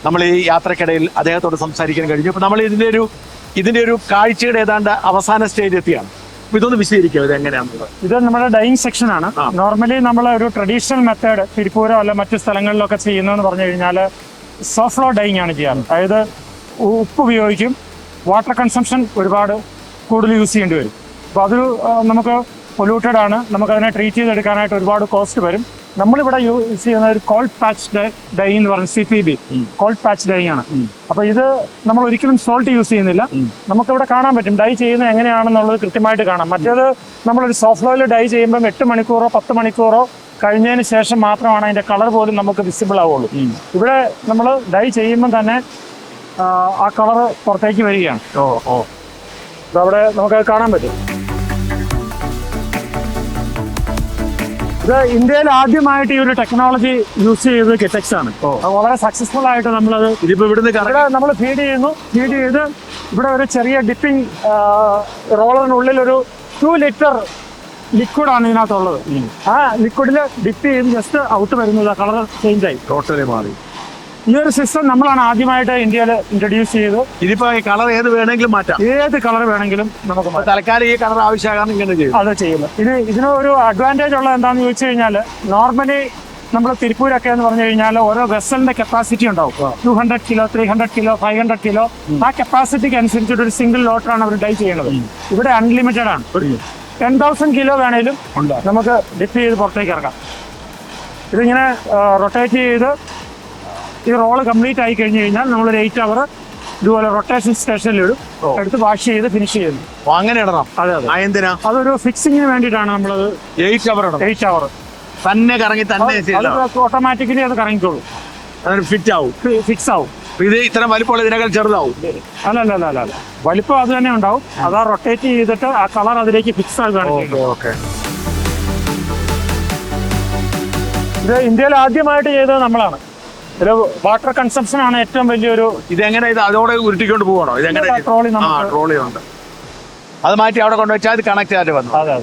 നമ്മൾ ഈ യാത്രക്കിടയിൽ അദ്ദേഹത്തോട് സംസാരിക്കാൻ കഴിഞ്ഞു. അപ്പൊ നമ്മൾ ഇതിന്റെ ഒരു കാഴ്ചയുടെ ഏതാണ്ട് അവസാന സ്റ്റേജ് എത്തിയാണ്. അപ്പൊ ഇതൊന്ന് വിശദീകരിക്കുക, ഇത് എങ്ങനെയാണെന്നുള്ളത്. ഇത് നമ്മുടെ ഡൈയിങ് സെക്ഷൻ ആണ്. നോർമലി നമ്മൾ ഒരു ട്രഡീഷണൽ മെത്തേഡ് തിരുപ്പൂരോ അല്ല മറ്റു സ്ഥലങ്ങളിലൊക്കെ ചെയ്യുന്നതെന്ന് പറഞ്ഞു കഴിഞ്ഞാൽ സോഫ്റ്റ് ഫ്ലോ ഡൈയിങ് ആണ് ചെയ്യാറ്. അതായത് ഉപ്പ് ഉപയോഗിക്കും, വാട്ടർ കൺസംഷൻ ഒരുപാട് കൂടുതൽ യൂസ് ചെയ്യേണ്ടി വരും. അപ്പോൾ അത് നമുക്ക് പൊല്യൂട്ടഡ് ആണ്, നമുക്കതിനെ ട്രീറ്റ് ചെയ്തെടുക്കാനായിട്ട് ഒരുപാട് കോസ്റ്റ് വരും. നമ്മളിവിടെ യൂസ് ചെയ്യുന്ന ഒരു കോൾഡ് പാച്ച് ഡൈ എന്ന് പറയുന്നത് CPB കോൾഡ് പാച്ച് ഡൈ ആണ്. അപ്പൊ ഇത് നമ്മൾ ഒരിക്കലും സോൾട്ട് യൂസ് ചെയ്യുന്നില്ല. നമുക്കിവിടെ കാണാൻ പറ്റും ഡൈ ചെയ്യുന്നത് എങ്ങനെയാണെന്നുള്ളത് കൃത്യമായിട്ട് കാണാം. മറ്റേത് നമ്മളൊരു സോഫ്റ്റ് ഫ്ലോയിൽ ഡൈ ചെയ്യുമ്പം 8 മണിക്കൂറോ 10 മണിക്കൂറോ കഴിഞ്ഞതിന് ശേഷം മാത്രമാണ് അതിന്റെ കളർ പോലും നമുക്ക് വിസിബിൾ ആവുള്ളൂ. ഇവിടെ നമ്മൾ ഡൈ ചെയ്യുമ്പോൾ തന്നെ ആ കളർ പുറത്തേക്ക് വരികയാണ്. അവിടെ നമുക്കത് കാണാൻ പറ്റും. ഇത് ഇന്ത്യയിൽ ആദ്യമായിട്ട് ഈ ഒരു ടെക്നോളജി യൂസ് ചെയ്തത് കിറ്റക്സ് ആണ്. അത് വളരെ സക്സസ്ഫുൾ ആയിട്ട് നമ്മളത് ഇവിടെ നമ്മൾ ഫീഡ് ചെയ്ത് ഇവിടെ ഒരു ചെറിയ ഡിപ്പിംഗ് റോളറിനുള്ളിൽ ഒരു 2 ലിറ്റർ ലിക്വിഡാണ് ഇതിനകത്തുള്ളത്. ആ ലിക്വിഡിൽ ഡിപ്പ് ചെയ്ത് ജസ്റ്റ് ഔട്ട് വരുന്നത് കളർ ചേഞ്ച് ആയി ടോട്ടലി മാറി. ഈ ഒരു സിസ്റ്റം നമ്മളാണ് ആദ്യമായിട്ട് ഇന്ത്യയിൽ ഇൻട്രൊഡ്യൂസ് ചെയ്ത്. ഇതിപ്പോ ഈ കളർ ഏത് വേണമെങ്കിലും മാറ്റാം, ഏത് കളർ വേണമെങ്കിലും നമുക്ക് മാറ്റാം. തൽക്കാലം ഈ കളർ ആവശ്യമാണ് ഇങ്ങനെ ചെയ്യും. അത് ചെയ്യുന്നത്. ഇതിന് ഒരു അഡ്വാൻറ്റേജ് ഉള്ളത് എന്താണെന്ന് ചോദിച്ചു കഴിഞ്ഞാൽ, നോർമലി നമ്മൾ തിരുപ്പൂരൊക്കെ എന്ന് പറഞ്ഞു കഴിഞ്ഞാൽ ഓരോ വെസലിന്റെ കപ്പാസിറ്റി ഉണ്ടാവും. 200 കിലോ 300 കിലോ 500 കിലോ ആ കപ്പാസിറ്റിക്ക് അനുസരിച്ചിട്ട് ഒരു സിംഗിൾ ലോട്ടറാണ് അവർ ഡൈ ചെയ്യുന്നത്. ഇവിടെ അൺലിമിറ്റഡ് ആണ്. 10,000 കിലോ വേണേലും നമുക്ക് ഡിപ്പ് ചെയ്ത് പുറത്തേക്ക് ഇറക്കാം. ഇതിങ്ങനെ റൊട്ടേറ്റ് ചെയ്ത് ഈ റോള് കംപ്ലീറ്റ് ആയി കഴിഞ്ഞ് കഴിഞ്ഞാൽ നമ്മളൊരു 8 അവർ ഇതുപോലെ റൊട്ടേഷൻ സ്റ്റേഷനിലിടും, എടുത്ത് വാഷ് ചെയ്ത് ഫിനിഷ് ചെയ്യുന്നു. അങ്ങനെ ഇടണം. അതെ അതെ. എന്തിനാ? അതൊരു ഫിക്സിങ്ങിന് വേണ്ടിയിട്ടാണ് നമ്മളത് 8 അവർ ഇടണം. 8 അവർ തന്നെ കറങ്ങി തന്നെ ഓട്ടോമാറ്റിക്കലി അത് കറങ്ങിക്കോളും, ഫിറ്റ് ആവും, ഫിക്സ് ആവും. ഇത് ഇത്ര വലിപ്പമുള്ള ഇതിനേക്കാൾ ചെറുതാവും. അല്ല വലിപ്പം അത് തന്നെ ഉണ്ടാവും. അതാ റൊട്ടേറ്റ് ചെയ്തിട്ട് ആ കളർ അതിലേക്ക് ഫിക്സ് ആകുകയാണ്. ഇത് ഇന്ത്യയിൽ ആദ്യമായിട്ട് ചെയ്തത് നമ്മളാണ്. ഒരു വാട്ടർ കൺസംഷൻ ആണ് ഏറ്റവും വലിയൊരു. ഇതെങ്ങനെ ഇത് അതോടെ ഉരുട്ടിക്കൊണ്ട് പോകണോ? ട്രോളി ഉണ്ട്, അത് മാറ്റി അവിടെ കൊണ്ടുവച്ചാൽ അത് കണക്ട് ആയിട്ട് വന്നു. അതെ.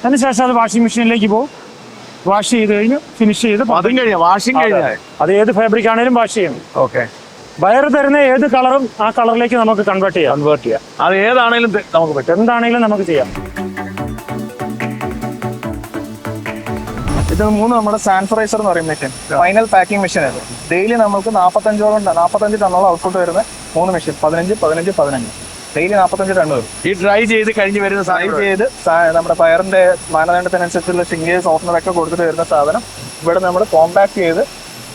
അതിനുശേഷം അത് വാഷിംഗ് മെഷീനിലേക്ക് പോകും. വാഷ് ചെയ്ത് കഴിഞ്ഞ് ഫിനിഷ് ചെയ്ത് അതും കഴിഞ്ഞ വാഷിംഗ് കഴിഞ്ഞാൽ അത് ഏത് ഫാബ്രിക് ആണെങ്കിലും വാഷ് ചെയ്യണം. ഓക്കെ. വയർ തരുന്ന ഏത് കളറും ആ കളറിലേക്ക് നമുക്ക് കൺവേർട്ട് ചെയ്യാം. അത് ഏതാണെങ്കിലും നമുക്ക് പറ്റും, എന്താണെങ്കിലും നമുക്ക് ചെയ്യാം. ഇത് 3 നമ്മുടെ സാൻഫറൈസർ എന്ന് പറയുന്ന മെഷീൻ, ഫൈനൽ പാക്കിംഗ് മെഷീൻ ആണ്. ഡെയിലി നമുക്ക് 45 ടണ്ണോളം ഔട്ട്പുട്ട് വരുന്ന 3 മെഷീൻ, 15 ഡെയിലി 45 ടണ്ണ് വരും. ഈ ഡ്രൈ ചെയ്ത് കഴിഞ്ഞ് വരുന്ന നമ്മുടെ പയറിന്റെ മാനദണ്ഡത്തിനനുസരിച്ചുള്ള ഷിംഗേ സോഫ്റ്റ്വെയർ ഒക്കെ കൊടുത്തിട്ട് വരുന്ന സാധനം ഇവിടെ നമ്മൾ കോമ്പാക്ട് ചെയ്ത്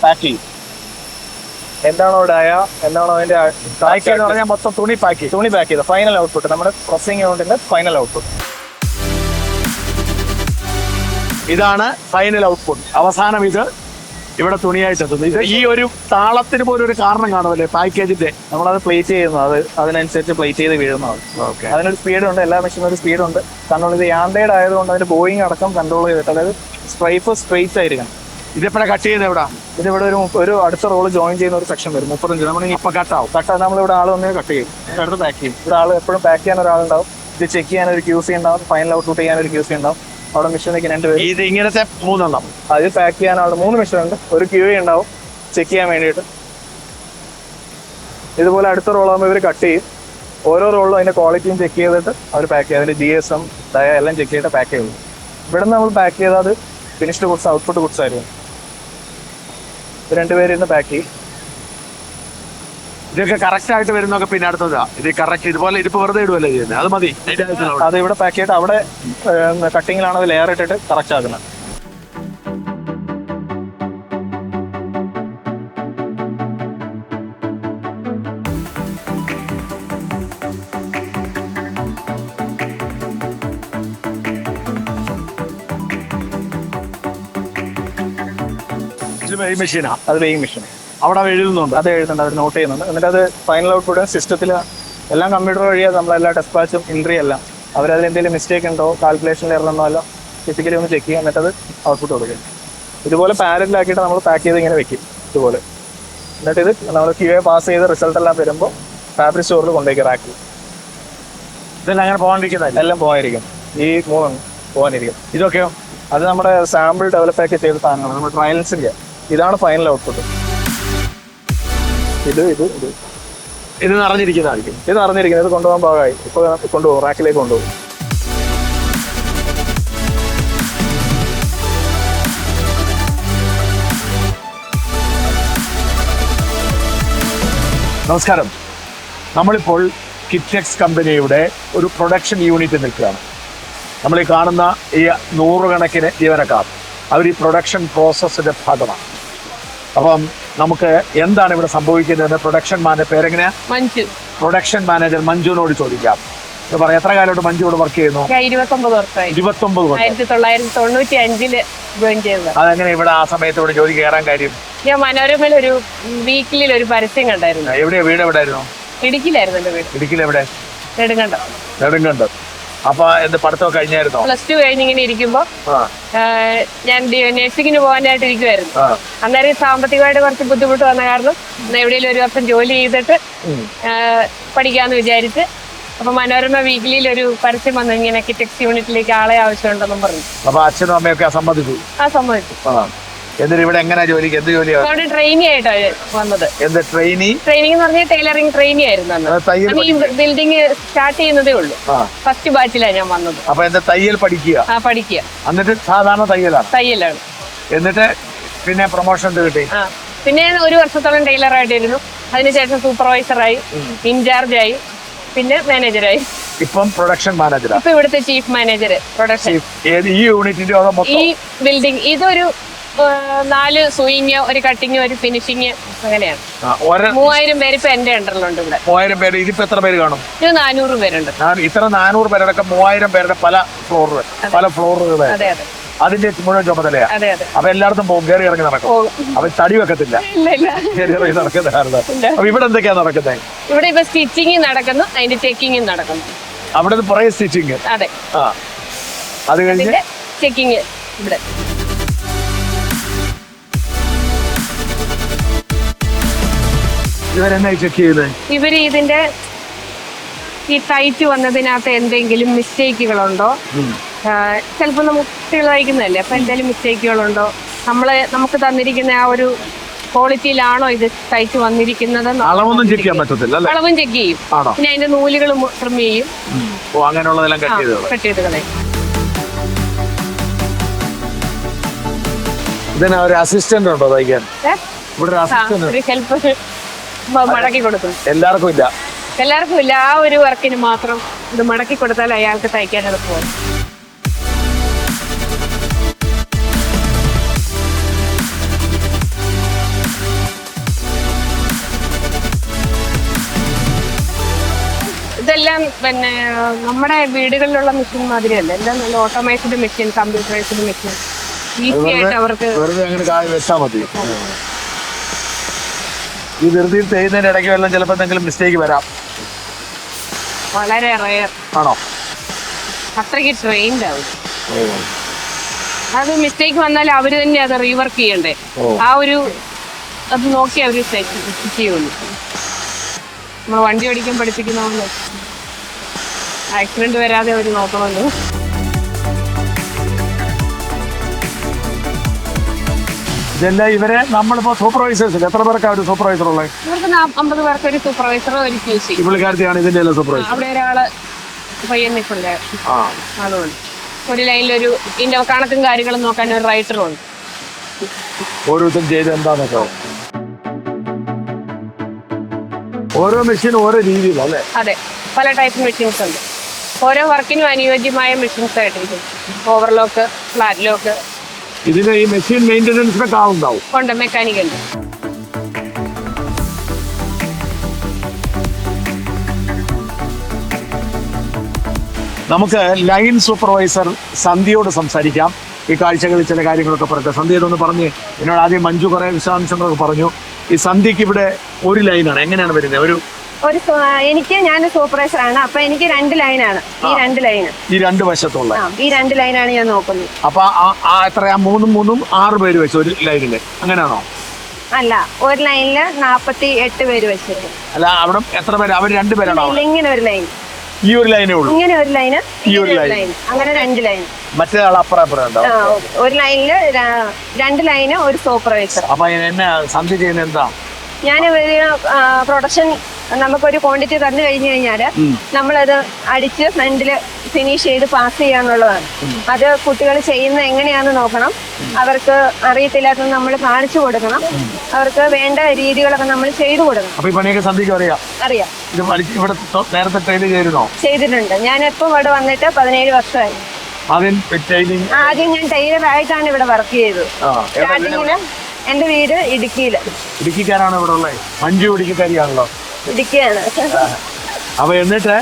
പാക്ക് ചെയ്യും. എന്താണോ ഡയ, എന്താണോ അതിന്റെ പാക്ക് എന്ന് പറഞ്ഞാൽ മൊത്തം തുണി പാക്ക് ചെയ്ത് ഫൈനൽ ഔട്ട്പുട്ട്, നമ്മുടെ പ്രൊസസിംഗ് യൂണിറ്റിന്റെ ഫൈനൽ ഔട്ട്പുട്ട്. ഇതാണ് ഫൈനൽ ഔട്ട്പുട്ട്. അവസാനം ഇത് ഇവിടെ തുണിയായിട്ട് എത്തുന്നു. ഇത് ഈ ഒരു താളത്തിന് പോലും ഒരു കാരണം കാണുമല്ലേ പാക്കേജിന്റെ? നമ്മളത് പ്ലേറ്റ് ചെയ്യുന്നു, അതിനനുസരിച്ച് പ്ലേറ്റ് ചെയ്ത് വീഴുന്നതാണ്. അതിനൊരു സ്പീഡുണ്ട്, എല്ലാ മെഷീനും ഒരു സ്പീഡുണ്ട്. കാരണം ഇത് യാൻഡേഡ് ആയതുകൊണ്ട് അതിന്റെ ബോയിങ് അടക്കം കൺട്രോൾ ചെയ്തിട്ട്, അതായത് സ്ട്രൈപ്പ് സ്ട്രെയിറ്റ് ആയിരിക്കണം. ഇതെപ്പോഴാണ് കട്ട് ചെയ്യുന്നത്? എവിടെ? ഇതിവിടെ ഒരു അടുത്ത റോള് ജോയിൻ ചെയ്യുന്ന ഒരു സെക്ഷൻ വരും, 35. നമ്മൾ ഇപ്പൊ കട്ടാവും. നമ്മളിവിടെ ആൾ വന്ന് കട്ട് ചെയ്യും, അടുത്ത് പാക്ക് ചെയ്യും. ഇവിടെ ആൾ എപ്പോഴും പാക്ക് ചെയ്യാൻ ഒരാളുണ്ടാവും, ഇത് ചെക്ക് ചെയ്യാൻ ഒരു QC ഉണ്ടാവും, ഫൈനൽ ഔട്ട്പുട്ട് ചെയ്യാൻ ഒരു QC ഉണ്ടാവും. അവിടെ മെഷീനിലേക്ക് 2 പേര്. ഇത് ഇങ്ങനത്തെ 3 എണ്ണം അതിൽ പാക്ക് ചെയ്യാൻ അവിടെ 3 മെഷീൻ ഉണ്ട്, ഒരു QA ഉണ്ടാവും ചെക്ക് ചെയ്യാൻ വേണ്ടിയിട്ട്. ഇതുപോലെ അടുത്ത റോളാകുമ്പോൾ ഇവർ കട്ട് ചെയ്യും. ഓരോ റോളിലും അതിന്റെ ക്വാളിറ്റിയും ചെക്ക് ചെയ്തിട്ട് അവർ പാക്ക് ചെയ്യും. അതിന്റെ GSM ഡയ എല്ലാം ചെക്ക് ചെയ്തിട്ട് പാക്ക് ചെയ്യും. ഇവിടെ നിന്ന് നമ്മൾ പാക്ക് ചെയ്താൽ അത് ഫിനിഷ്ഡ് ഗുഡ്സ്, ഔട്ട്പുട്ട് ഗുഡ്സ് ആയിരിക്കും. 2 പേര് ഇരുന്ന് പാക്ക് ചെയ്യും. ഇതൊക്കെ കറക്റ്റ് ആയിട്ട് വരുന്നൊക്കെ പിന്നെ അടുത്തതാ. ഇത് കറക്റ്റ് ഇതുപോലെ ഇതിപ്പോ വെറുതെ ഇടുവല്ലേ ചെയ്യുന്നത്? അത് മതി. അത് ഇവിടെ പാക്ക് ചെയ്തിട്ട് അവിടെ കട്ടിങ്ങിലാണ് അത് ലെയർ ഇട്ടിട്ട് കറക്റ്റ് ആക്കുന്നത്. മെഷീനാ അത് വെയിങ് മെഷീൻ. അവിടെ എഴുതുന്നുണ്ട്. അത് എഴുതുന്നുണ്ട്, അവർ നോട്ട് ചെയ്യുന്നുണ്ട്. എന്നിട്ട് അത് ഫൈനൽ ഔട്ട്പുട്ട് സിസ്റ്റത്തിൽ എല്ലാം കമ്പ്യൂട്ടർ വഴിയാണ് നമ്മളെല്ലാ ടെസ്പാച്ചും എൻട്രി എല്ലാം. അവരതിൽ എന്തെങ്കിലും മിസ്റ്റേക്ക് ഉണ്ടോ, കാൽക്കുലേഷനിൽ എറണോ എല്ലാം ഫിസിക്കലി ഒന്ന് ചെക്ക് ചെയ്യുക, എന്നിട്ട് അത് ഔട്ട്പുട്ട് കൊടുക്കും. ഇതുപോലെ പാരലാക്കിയിട്ട് നമ്മൾ പാക്ക് ചെയ്ത് ഇങ്ങനെ വെക്കും ഇതുപോലെ. എന്നിട്ട് ഇത് നമ്മൾ QA പാസ് ചെയ്ത് റിസൾട്ട് എല്ലാം വരുമ്പോൾ ഫാബ്രിക് സ്റ്റോറിൽ കൊണ്ടുപോയി റാക്കിൽ ഇതെല്ലാം അങ്ങനെ പോകാണ്ടിരിക്കുന്നതല്ല, എല്ലാം പോകാനിരിക്കും. ഈ 3 പോകാനിരിക്കും. ഇതൊക്കെയോ അത് നമ്മുടെ സാമ്പിൾ ഡെവലപ്പ് ആക്കി ചെയ്ത സാധനങ്ങളാണ്, നമ്മൾ ട്രയൽസിൻ്റെ. ഇതാണ് ഫൈനൽ ഔട്ട്പുട്ട്. ഇത് നിറഞ്ഞിരിക്കുന്നതായിരിക്കും. ഇത് അറിഞ്ഞിരിക്കുന്നത്. ഇത് കൊണ്ടുപോകാൻ ഭാഗമായി. ഇപ്പോൾ കൊണ്ടുപോകും, റാക്കിലേക്ക് കൊണ്ടുപോകും. നമസ്കാരം. നമ്മളിപ്പോൾ കിറ്റെക്സ് കമ്പനിയുടെ ഒരു പ്രൊഡക്ഷൻ യൂണിറ്റ് നിൽക്കുകയാണ്. നമ്മൾ ഈ കാണുന്ന ഈ 100 കണക്കിന് ജീവനക്കാർ അവർ ഈ പ്രൊഡക്ഷൻ പ്രോസസ്സിന്റെ ഭാഗമാണ്. അപ്പം നമുക്ക് എന്താണ് ഇവിടെ സംഭവിക്കുന്നതെന്ന് പ്രൊഡക്ഷൻ മാനേജർ പേരെങ്ങനെയാ? മഞ്ജു. പ്രൊഡക്ഷൻ മാനേജർ മഞ്ജുവിനോട് ചോദിക്കാം. പറയാം, എത്ര കാലമായിട്ട് മഞ്ജു ഇവിടെ വർക്ക് ചെയ്യുന്നു? 29 വർഷമായി. 29 വർഷം. 1995 ജോയിൻ ചെയ്തത്. അതെങ്ങനെ ഇവിടെ ആ സമയത്ത് ഇവിടെ ജോലി കയറാൻ കാര്യം? ഞാൻ മനോരമയിൽ ഒരു വീക്കിലിൽ ഒരു പരസ്യം കണ്ടായിരുന്നു. എവിടെയാ വീട്? എവിടെയായിരുന്നു? ഇടുക്കിയിലായിരുന്നു എന്റെ വീട്. ഇടുക്കിയിൽ എവിടെ? നെടുങ്കണ്ടം. നെടുങ്കണ്ടം. അപ്പൊ എന്ത് പഠിത്തമൊക്കെ കഴിഞ്ഞായിരുന്നോ? +2 കഴിഞ്ഞ് ഇങ്ങനെ ഇരിക്കുമ്പോ ഞാൻ നഴ്സിംഗിന് പോകാനായിട്ട് ഇരിക്കുവായിരുന്നു. അന്നേരം സാമ്പത്തികമായിട്ട് കുറച്ച് ബുദ്ധിമുട്ട് വന്ന കാരണം എവിടെയെങ്കിലും ഒരു വർഷം ജോലി ചെയ്തിട്ട് പഠിക്കാന്ന് വിചാരിച്ച്. അപ്പൊ മനോരമ വീക്കിലിൽ ഒരു പരസ്യം വന്നു, ഇങ്ങനെ കിറ്റെക്സ് യൂണിറ്റിലേക്ക് ആളെ ആവശ്യമുണ്ടെന്നും പറഞ്ഞു. അപ്പൊ അച്ഛനും അമ്മയൊക്കെ സമ്മതിച്ചു? സമ്മതിച്ചു. എന്നിട്ട് ഇവിടെ എങ്ങനെ ജോലിക്ക്? എന്ത് ജോലിയാണ്? അവിടെ ട്രെയിനി ആയിട്ടാണ് വന്നത്. എന്ത് ട്രെയിനിങ്? ട്രെയിനിങ് എന്ന് പറഞ്ഞാൽ ടൈലറിംഗ് ട്രെയിനി ആയിരുന്നു അന്ന്. ഈ ബിൽഡിംഗ് സ്റ്റാർട്ട് ചെയ്യുന്നതേ ഉള്ളൂ. ഫസ്റ്റ് ബാച്ചിലാണ് ഞാൻ വന്നത്. അപ്പൊ എന്താ തയ്യൽ പഠിക്കുക? പഠിക്കുക. എന്നിട്ട് സാധാരണ തയ്യലാണ്. എന്നിട്ട് പിന്നെ പ്രൊമോഷൻ കിട്ടി. പിന്നെ 1 വർഷത്തോളം ടൈലറായിട്ടിരുന്നു. അതിനുശേഷം സൂപ്പർവൈസറായി, ഇൻചാർജായി, പിന്നെ മാനേജറായി. ഇപ്പം പ്രൊഡക്ഷൻ മാനേജർ. ഇപ്പൊ ഇവിടുത്തെ ചീഫ് മാനേജർ പ്രൊഡക്ഷൻ. ഈ യൂണിറ്റിന്റെ ഈ ബിൽഡിംഗ് ഇതൊരു 4 സൂയിങ്, ഒരു കട്ടിങ്, ഒരു ഫിനിഷിങ്, അങ്ങനെയാണ്. 3000 പേര് ഇപ്പൊ എന്റെ അണ്ടറിലുണ്ട് ഇവിടെ. 3000 പേര്. ഇതിപ്പോ എത്ര പേര് കാണും? 400 പേരുണ്ട്. ഇത്ര 400 പേരടക്കം 3000 പേരുടെ പല ഫ്ലോറുകൾ. അതെ അതെ. അതിന്റെ മുഴുവൻ ചുമതലയാ. അതെ അതെ. അപ്പൊ എല്ലായിടത്തും പോകും, കയറി ഇറങ്ങി നടക്കും. അപ്പൊ തടി വെക്കത്തില്ല, കയറി ഇറങ്ങി നടക്കുന്നതാണ്. അപ്പൊ ഇവിടെ എന്തൊക്കെയാ നടക്കുന്നത്? ഇവിടെ ഇപ്പൊ സ്റ്റിച്ചിങ് നടക്കുന്നു, അതിന്റെ ചെക്കിങ്ങും നടക്കുന്നു. അവിടെ പുറകെ സ്റ്റിച്ചിങ്. അതെ. അത് കഴിഞ്ഞ് ചെക്കിങ് ഇവിടെ. ഇവരെന്നാ ചെക്ക് ചെയ്തത്? ഇവര് ഇതിന്റെ ഈ ടൈറ്റ് വന്നതിനകത്ത് എന്തെങ്കിലും മിസ്റ്റേക്കുകളുണ്ടോ, ചിലപ്പോൾ നമുക്ക് കുട്ടികൾ തയ്ക്കുന്നതല്ലേ, അപ്പൊ എന്തെങ്കിലും മിസ്റ്റേക്കുകളുണ്ടോ, നമുക്ക് തന്നിരിക്കുന്ന ആ ഒരു ക്വാളിറ്റിയിലാണോ ഇത് ടൈറ്റ് വന്നിരിക്കുന്നത്. അളവൊന്നും ചെക്ക് ചെയ്യാൻ പറ്റത്തില്ല. അളവും ചെക്ക് ചെയ്യും. പിന്നെ അതിന്റെ നൂലുകൾ ട്രിം ചെയ്യും. അങ്ങനെയുള്ളതെല്ലാം കട്ട് ചെയ്ത് കളയും. ഇതിന് ഒരു അസിസ്റ്റന്റ് ഉണ്ടോ തയ്ക്കാൻ? ഇവിടെ ഒരു ഹെൽപ്പ് മടക്കി കൊടുക്കും. എല്ലാവർക്കും ഇല്ല. ആ ഒരു വർക്കിന് മാത്രം ഇത് മടക്കി കൊടുത്താൽ അയാൾക്ക് തയ്ക്കാൻ എളുപ്പമാണ്. ഇതെല്ലാം പിന്നെ നമ്മുടെ വീടുകളിലുള്ള മെഷീൻ മാതിരിയല്ല. എല്ലാം നല്ല ഓട്ടോമൈസ്ഡ് മെഷീൻ, കമ്പ്യൂട്ടറൈസ്ഡ് മെഷീൻ. ഈസി ആയിട്ട് അവർക്ക് വെച്ചാൽ മതി. ഈ ധൃതിയിൽ ചെയ്യുന്നതിന്റെ ഇടയ്ക്ക് വല്ലതും ചിലപ്പോൾ എന്തെങ്കിലും മിസ്റ്റേക്ക് വരാം. വളരെ റയർ ആണോ? അത്രയ്ക്ക് ട്രെയിൻഡ് ആവും. അത് മിസ്റ്റേക്ക് വന്നാൽ അവര് തന്നെ അത് റീവർക്ക് ചെയ്യണ്ടേ. ആ ഒരു അത് നോക്കി അവര് ചെയ്യുള്ളൂ. നമ്മൾ വണ്ടി ഓടിക്കാൻ പഠിപ്പിക്കുന്നതുകൊണ്ട് ആക്സിഡന്റ് വരാതെ അവര് നോക്കണമല്ലോ. ഇതെല്ലാം ഇവരെ നമ്മളിപ്പോ സൂപ്പർവൈസേഴ്സ് എത്ര പേർക്കാണ് ഒരു സൂപ്പർവൈസർ ഉള്ളത്? ഇവർക്ക് 50 പേർക്ക് ഒരു സൂപ്പർവൈസറോ ഒരു QC. ഈ പുള്ളിക്കാരത്തെയാണ് ഇതിന്റെ എല്ലാം സൂപ്പർവൈസർ. അവിടെ ഒരാള് പയ്യൻ നിൽപ്പുണ്ട്. അതുകൊണ്ട് ഒരു ലൈനിലൊരു ഇതിന്റെ കണക്കും കാര്യങ്ങളും നോക്കാൻ ഒരു റൈറ്ററും ഉണ്ട്. ഓരോരുത്തരും ചെയ്ത് എന്താന്നൊക്കെ. ഓരോ മെഷീനും ഓരോ രീതിയിലല്ലേ? അതെ, പല ടൈപ്പ് മെഷീൻസ് ഉണ്ട്. ഓരോ വർക്കിനും അനുയോജ്യമായ മെഷീൻസ് ആയിട്ടിരിക്കും. Overlock, flat lock. ഇതിന് ഈ മെഷീൻ മെയിൻ്റെനൻസിനൊക്കെ ആളുണ്ടാവും? ഉണ്ട്, മെക്കാനിക്കൽ. നമുക്ക് ലൈൻ സൂപ്പർവൈസർ സന്ധ്യയോട് സംസാരിക്കാം. ഈ കാഴ്ചകളിൽ ചില കാര്യങ്ങളൊക്കെ പറയട്ടെ. സന്ധ്യ ഇതൊന്ന് പറഞ്ഞ് എന്നോട് ആദ്യം മഞ്ജു കുറെ വിശദാംശങ്ങളൊക്കെ പറഞ്ഞു. ഈ സന്ധ്യക്ക് ഇവിടെ ഒരു ലൈനാണ്, എങ്ങനെയാണ് വരുന്നത്? ഞാൻ സൂപ്പർവൈസറാണ്. അപ്പൊ എനിക്ക് 2 ലൈനാണ്. ഈ 2 ലൈന് ഈ 2 വശത്തുള്ള ഈ 2 ലൈനാണ് ഞാൻ നോക്കുന്നത്. അപ്പൊ എത്രയാ 3 6 പേര് വെച്ച് ഒരു ലൈനില്, അങ്ങനെയാണോ? അല്ല, ഒരു ലൈനില് 48 പേര് വെച്ചിട്ട്. അല്ല, അവിടെ എത്ര പേര്? അവർ 2 പേരാണോ? ഇങ്ങനെ ഒരു ലൈൻ, ഈ ഒരു ലൈനേ ഉള്ളൂ. ഇങ്ങനെ ഒരു ലൈന്, ഈ ഒരു ലൈൻ, അങ്ങനെ 2 ലൈൻ. മറ്റേ ആൾ അപ്പുറം ഉണ്ടാവും. ഒരു ലൈനില് 2 ലൈന്, ഒരു സൂപ്പർവൈസർ. അപ്പൊ എന്നെ സന്ധ്യ ചെയ്യുന്നത് എന്താ? ഞാൻ പ്രൊഡക്ഷൻ നമുക്കൊരു ക്വാണ്ടിറ്റി തന്നു കഴിഞ്ഞു കഴിഞ്ഞാല് നമ്മളത് അടിച്ച് ഫ്രണ്ടില് ഫിനിഷ് ചെയ്ത് പാസ് ചെയ്യാന്നുള്ളതാണ്. അത് കുട്ടികൾ ചെയ്യുന്നത് എങ്ങനെയാന്ന് നോക്കണം. അവർക്ക് അറിയത്തില്ലാത്തത് നമ്മൾ കാണിച്ചു കൊടുക്കണം. അവർക്ക് വേണ്ട രീതികളൊക്കെ നമ്മൾ ചെയ്തു കൊടുക്കണം. അപ്പൊ ഈ പണിയൊക്കെ സന്ധ്യക്ക് അറിയാം? അറിയാം. ഇവിടെ നേരത്തെ ട്രെയിൻ ചെയ്തിരുന്നോ? ചെയ്തിട്ടുണ്ട്. ഞാൻ ഇപ്പൊ ഇവിടെ വന്നിട്ട് 17 വർഷമായി. ആദ്യം ഞാൻ ടൈലറായിട്ടാണ് ഇവിടെ വർക്ക് ചെയ്തത്. സ്റ്റാർട്ടിങ്ങില് എന്റെ വീട് ഇടുക്കിയില്. ഇടുക്കിക്കാരാണ് ഇവിടെ ഉള്ളത്? മഞ്ജു ഇടുക്കിക്കാരിയാണല്ലോ. ഇടുക്കിയാണ്. അപ്പൊ എന്നിട്ട്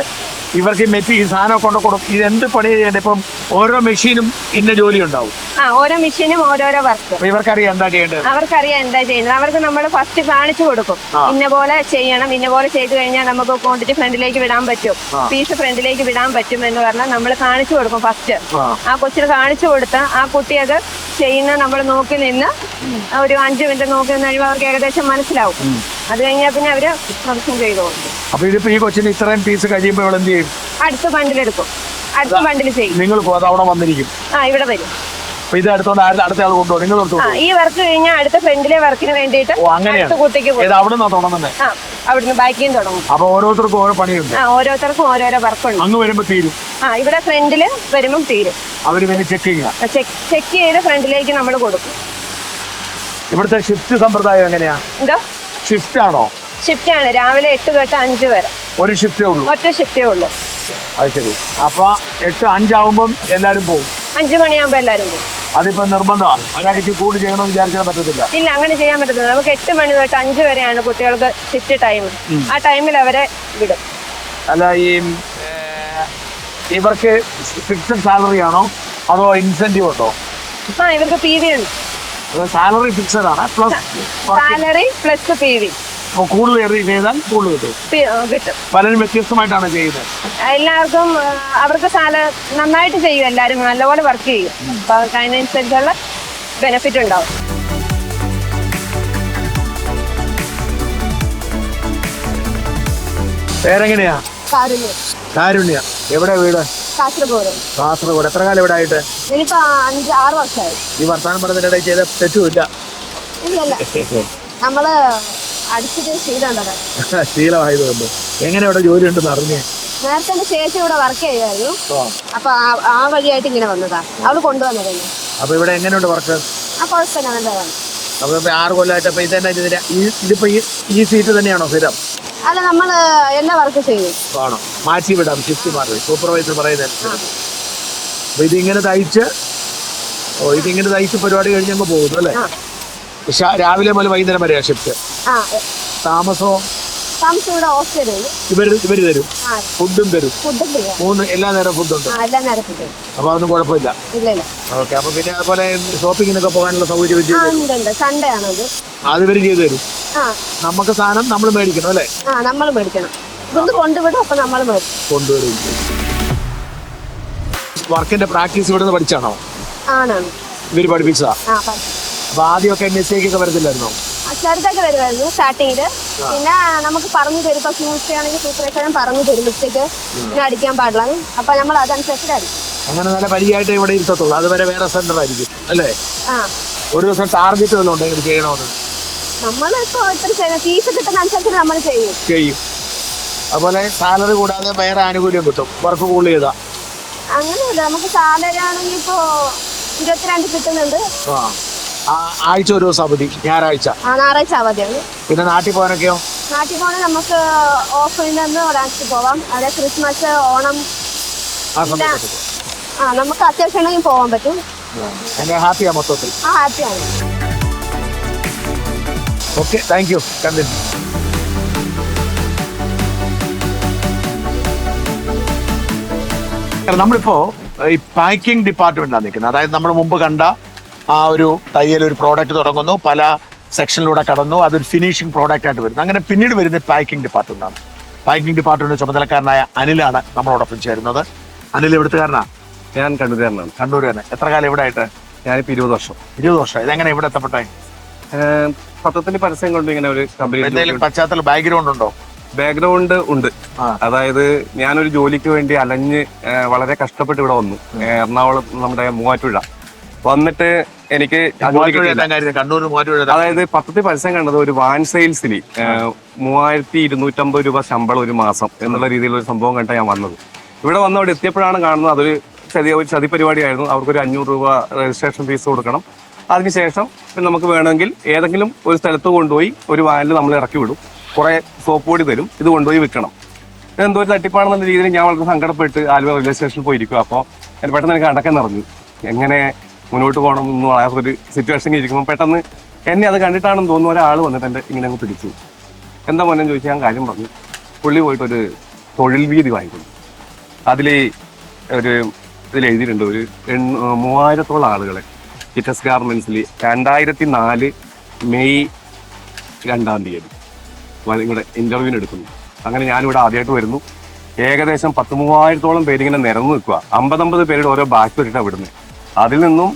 ഇവർക്ക് ഈ സാധനം കൊണ്ട് കൊടുക്കും. ഇത് എന്ത് പണി ചെയ്യണ്ട? ഇപ്പം ഓരോ മെഷീനും ഇന്ന ജോലി ഉണ്ടാവും. ഓരോ മെഷീനും ഓരോരോ വർക്ക്. ഇവർക്കറിയാം എന്താ ചെയ്യേണ്ടത്. അവർക്കറിയാം എന്താ ചെയ്യുന്നത്. അവർക്ക് നമ്മൾ ഫസ്റ്റ് കാണിച്ചു കൊടുക്കും. ഇന്ന പോലെ ചെയ്യണം, ഇന്ന പോലെ ചെയ്തു കഴിഞ്ഞാൽ നമുക്ക് ക്വാണ്ടിറ്റി ഫ്രണ്ടിലേക്ക് വിടാൻ പറ്റും, പീസ് ഫ്രണ്ടിലേക്ക് വിടാൻ പറ്റും എന്ന് പറഞ്ഞാൽ നമ്മൾ കാണിച്ചു കൊടുക്കും ഫസ്റ്റ്. ആ കൊച്ചിന് കാണിച്ചു കൊടുത്ത് ആ കുട്ടി അത് ചെയ്യുന്ന നമ്മൾ നോക്കി നിന്ന് ഒരു 5 മിനിറ്റ് നോക്കി നിന്ന് കഴിയുമ്പോൾ അവർക്ക് ഏകദേശം മനസ്സിലാവും. അത് കഴിഞ്ഞാൽ പിന്നെ അവര് പ്രൊഡക്ഷൻ ചെയ്തു. അപ്പൊ ഇതിപ്പോ ഈ കൊച്ചിന് ഇത്രയും പീസ് കഴിയുമ്പോൾ ഇവിടെ എന്ത് ചെയ്യും? അടുത്ത ബണ്ടിലെടുക്കും. അടുത്ത ബണ്ടിൽ ചെയ്യും. നിങ്ങൾ അവിടെ വന്നിരിക്കും? ഇവിടെ വരും. അപ്പൊ ഇത് അടുത്ത ആൾ കൊണ്ടുപോകും? നിങ്ങൾ ഈ വർക്ക് കഴിഞ്ഞാൽ അടുത്ത ഫ്രണ്ടിലെ വർക്കിന് വേണ്ടിയിട്ട് അടുത്ത കുട്ടിക്ക് അവിടെ നിന്നാ തുടങ്ങുന്നത്? അവിടുന്ന് ബാക്കിയും തുടങ്ങും. അപ്പൊ ഓരോരുത്തർക്കും ഓരോ പണിയുണ്ട്? ഓരോരുത്തർക്കും ഓരോരോ വർക്കുണ്ട്. അങ്ങ് വരുമ്പോ തീരും? ഇവിടെ ഫ്രണ്ടില് വരുമ്പം തീരും. അവര് പിന്നെ ചെക്ക് ചെയ്ത് ഫ്രണ്ടിലേക്ക് നമ്മൾ കൊടുക്കും. ഇവിടുത്തെ ഷിഫ്റ്റ് സമ്പ്രദായം എങ്ങനെയാ? എന്തോ ഷിഫ്റ്റ് ആണോ? ഷിഫ്റ്റ് ആണ്. രാവിലെ 8 തൊട്ട് 5 വരെ. ഒരു ഷിഫ്റ്റേ ഉള്ളൂ? ഒറ്റ ഷിഫ്റ്റേ ഉള്ളൂ. അത് ശരി. അപ്പൊ 8-5 ആവുമ്പം എല്ലാരും പോകും? 5 മണിയാകുമ്പോ എല്ലാരും പോകും. അതിപ്പോ നിർബന്ധമാണ്? ഒരാഴ്ച കൂടുതൽ ചെയ്യണമെന്ന് വിചാരിച്ചാൽ പറ്റത്തില്ല? ഇല്ല, അങ്ങനെ ചെയ്യാൻ പറ്റത്തില്ല. നമുക്ക് 8 മണി തൊട്ട് 5 വരെയാണ് കുട്ടികൾക്ക് ഷിഫ്റ്റ് ടൈം. ആ ടൈമിൽ അവരെ വിടും. അല്ല, ഇവർക്ക് ഫിക്സഡ് സാലറി ആണോ അതോ ഇൻസെന്റീവ് ഉണ്ടോ? ഇവർക്ക് PV ഉണ്ട്. സാലറി ഫിക്സഡ് ആണ്, പ്ലസ് സാലറി പ്ലസ് PV. കൂടുതൽ ചെയ്താൽ കൂടുതൽ കിട്ടും. പലരും വ്യത്യസ്തമായിട്ടാണ് ചെയ്യുന്നത്. എല്ലാവർക്കും അവർക്ക് നന്നായിട്ട് ചെയ്യും. എല്ലാവരും നല്ലപോലെ വർക്ക് ചെയ്യും. അപ്പൊ അതിനനുസരിച്ചുള്ള ബെനിഫിറ്റ് ഉണ്ടാവും. പേരെങ്ങനെയാ? കാരുണ്യ. എവിടെ വീട്? കാസർഗോഡ്. എത്ര കാലം ഇവിടെ ആയിട്ട്? എനിക്കിപ്പോ 5-6 വർഷമായി. ഈ വർത്തമാനം പറഞ്ഞതിനിടെ ചെയ്ത തെറ്റുമില്ല? നമ്മള് അടിച്ചിട്ട് ശീലമായതുകൊണ്ട്. എങ്ങനെ ഇവിടെ ജോലി ഉണ്ടെന്ന് അറിഞ്ഞേ? നേരത്തെ എന്റെ ചേച്ചി ഇവിടെ വർക്ക് ചെയ്യുമായിരുന്നു. അപ്പൊ ആ വഴിയായിട്ട് ഇങ്ങനെ വന്നതാ. അവള് കൊണ്ടുവന്നതന്നെ. അപ്പൊ ഇവിടെ എങ്ങനെയുണ്ട് വർക്ക്? കുഴപ്പമില്ല, നല്ലതാണ്. അപ്പൊ 6 കൊല്ലമായിട്ട് അപ്പൊ ഇതന്നെ ഇതിപ്പോ ഈ സീറ്റ് തന്നെയാണോ സ്ഥിരം? അല്ല, നമ്മള് എല്ലാ വർക്ക് ചെയ്യും. ആണോ? മാറ്റി വിടാം, ഷിഫ്റ്റ് മാറി. സൂപ്പർവൈസർ പറയുന്നത്. അപ്പൊ ഇതിങ്ങനെ തയ്ച്ച് പരിപാടി കഴിഞ്ഞങ്ങ് പോകുന്നു അല്ലേ? രാവിലെ മുതൽ വൈകുന്നേരം വരെയാ ഷിഫ്റ്റ്? താമസവും ഇവിടെ ഹോസ്റ്റലുണ്ട്. ഇവര് തരും? ഫുഡും തരും? എല്ലാ നേരം ഫുഡുണ്ട്? അപ്പൊ അതൊന്നും കുഴപ്പമില്ല. ഓക്കെ. അപ്പൊ പിന്നെ അതുപോലെ ഷോപ്പിങ്ങിനൊക്കെ പോകാനുള്ള സൗകര്യം സൺഡേ ആണത്. അത് ഇവര് ചെയ്തു തരും? നമുക്ക് സാധനം നമ്മൾ മേടിക്കണം അല്ലേ? നമ്മൾ മേടിക്കണം. ഇതൊന്ന് കൊണ്ടുവിടും. അപ്പൊ നമ്മൾ കൊണ്ടുവരും. വർക്കിന്റെ പ്രാക്ടീസ് ഇവിടെ നിന്ന് പഠിച്ചാണോ? ആണാണ്. ഇവര് പഠിപ്പിച്ചതാ? അപ്പൊ ആദ്യമൊക്കെ മിസ്റ്റേക്കൊക്കെ വരത്തില്ലായിരുന്നോ? ചെറുതൊക്കെ വരുമായിരുന്നു സ്റ്റാർട്ടിങ്ങില്. പിന്നെ നമുക്ക് പറഞ്ഞു തരും. ഇപ്പൊ ഫ്യൂസ് ആണെങ്കിൽ സൂപ്പർവൈസറും പറഞ്ഞു തരും മിസ്റ്റേക്ക് ഇങ്ങനെ അടിക്കാൻ പാടില്ല. അപ്പൊ നമ്മൾ അതനുസരിച്ച് അടിക്കും. അങ്ങനെ നല്ല പരിചയമായിട്ട് ഇവിടെ ഇരുത്തത്തുള്ളൂ. അതുവരെ വേറെ സെന്റർ ആയിരിക്കും അല്ലേ? ഒരു ദിവസം ടാർഗറ്റ് വല്ലതും ഉണ്ടെങ്കിൽ ചെയ്യണമെന്ന്? നമ്മളിപ്പോ ഫീസ് കിട്ടുന്ന അനുസരിച്ച് നമ്മൾ ചെയ്യും. അതുപോലെ സാലറി കൂടാതെ വേറെ ആനുകൂല്യം കിട്ടും വർക്ക് കൂടുതൽ ചെയ്താ? അങ്ങനെയല്ല, നമുക്ക് സാലറി ആണെങ്കിൽ ഇപ്പോ 22 കിട്ടുന്നുണ്ട്. ആഴ്ച ഒരു ദിവസം അവധി, ഞായറാഴ്ച അവധിയാണ്. പിന്നെ നാട്ടിൽ പോകാനൊക്കെയോ? നാട്ടിൽ പോകാൻ നമുക്ക് ഓഫറിൽ നിന്ന് ഒരാഴ്ച പോവാം. അതെ, ക്രിസ്മസ്, ഓണം നമുക്ക് അത്യാവശ്യം പോകാൻ പറ്റും. ഹാപ്പിയാ മൊത്തത്തിൽ? ഹാപ്പിയാണ്. Okay, thank you. നമ്മളിപ്പോ ഈ പാക്കിംഗ് ഡിപ്പാർട്ട്മെന്റാണ് നിൽക്കുന്നത്. അതായത് നമ്മൾ മുമ്പ് കണ്ട ആ ഒരു തയ്യൽ ഒരു പ്രോഡക്റ്റ് തുടങ്ങുന്നു, പല സെക്ഷനിലൂടെ കടന്നു, അതൊരു ഫിനിഷിംഗ് പ്രോഡക്റ്റ് ആയിട്ട് വരുന്നു. അങ്ങനെ പിന്നീട് വരുന്നത് പാക്കിംഗ് ഡിപ്പാർട്ട്മെന്റാണ്. പാക്കിംഗ് ഡിപ്പാർട്ട്മെന്റ് ചുമതലക്കാരനായ അനിലാണ് നമ്മളോടൊപ്പം ചേരുന്നത്. അനിൽ എവിടുത്തുകാരനാ? ഞാൻ കണ്ണൂരുകാരനാണ്. കണ്ണൂർ തന്നെ. എത്ര കാലം ഇവിടെ ആയിട്ട്? ഞാനിപ്പോ 20 വർഷം. 20 വർഷം. ഇതെങ്ങനെ ഇവിടെ എത്തപ്പെട്ടെ? പത്രത്തിന്റെ പരസ്യം കൊണ്ട് ഇങ്ങനെ ഒരു കമ്പനി. എന്തെങ്കിലും പശ്ചാത്തല ബാക്ക്ഗ്രൗണ്ട് ഉണ്ടോ? ബാക്ക്ഗ്രൗണ്ട് ഉണ്ട്. അതായത് ഞാനൊരു ജോലിക്ക് വേണ്ടി അലഞ്ഞ് വളരെ കഷ്ടപ്പെട്ട് ഇവിടെ വന്നു. എറണാകുളം നമ്മുടെ മൂവാറ്റുപുഴ വന്നിട്ട് എനിക്ക് കണ്ണൂർ മൂവാറ്റുപുഴ. അതായത് പത്രത്തിൽ പരസ്യം കണ്ടത് ഒരു വാൻ സെയിൽസിന് 3250 രൂപ ശമ്പളം ഒരു മാസം എന്നുള്ള രീതിയിലുള്ള ഒരു സംഭവം കണ്ടാണ് ഞാൻ വന്നത്. ഇവിടെ വന്ന് അവിടെ എത്തിയപ്പോഴാണ് കാണുന്നത് അതൊരു ചതി പരിപാടിയായിരുന്നു. അവർക്കൊരു 500 രൂപ രജിസ്ട്രേഷൻ ഫീസ് കൊടുക്കണം. അതിനുശേഷം നമുക്ക് വേണമെങ്കിൽ ഏതെങ്കിലും ഒരു സ്ഥലത്ത് കൊണ്ടുപോയി ഒരു വാനിൽ നമ്മൾ ഇറക്കി വിടും, കുറെ സോപ്പ് പൊടി തരും, ഇത് കൊണ്ടുപോയി വിൽക്കണം. എന്തോ ഒരു തട്ടിപ്പാണെന്നുള്ള രീതിയിൽ ഞാൻ വളരെ സങ്കടപ്പെട്ട് ആലുവ റെയിൽവേ സ്റ്റേഷനിൽ പോയിരിക്കും. അപ്പോൾ പെട്ടെന്ന് എനിക്ക് അടക്കം നിറഞ്ഞു. എങ്ങനെ മുന്നോട്ട് പോകണം എന്ന് ആ ഒരു സിറ്റുവേഷനിൽ ഇരിക്കുമ്പോൾ പെട്ടെന്ന് എന്നെ അത് കണ്ടിട്ടാണെന്ന് തോന്നുന്നു ഒരാൾ വന്നിട്ട് എൻ്റെ ഇങ്ങനെ അങ്ങ് പിടിച്ചു. എന്താ മോനെന്ന് ചോദിച്ചാൽ ഞാൻ കാര്യം പറഞ്ഞു. പുള്ളി പോയിട്ടൊരു തൊഴിൽ വീതി വാങ്ങിക്കുന്നു. അതിൽ എഴുതിയിട്ടുണ്ട് ഒരു 3000-ഓളം ആളുകളെ കിറ്റസ് ഗാർമെന്റ്സിൽ 2004 മെയ് 2-ാം തീയതി ഇവിടെ ഇന്റർവ്യൂവിന് എടുക്കുന്നു. അങ്ങനെ ഞാനിവിടെ ആദ്യമായിട്ട് വരുന്നു. ഏകദേശം 10,000-3000-ഓളം പേരിങ്ങനെ നിരന്നു നിൽക്കുക. 50 പേരുടെ ഓരോ ബാച്ച് വെച്ചിട്ടാണ് വിടുന്നത്. അതിൽ നിന്നും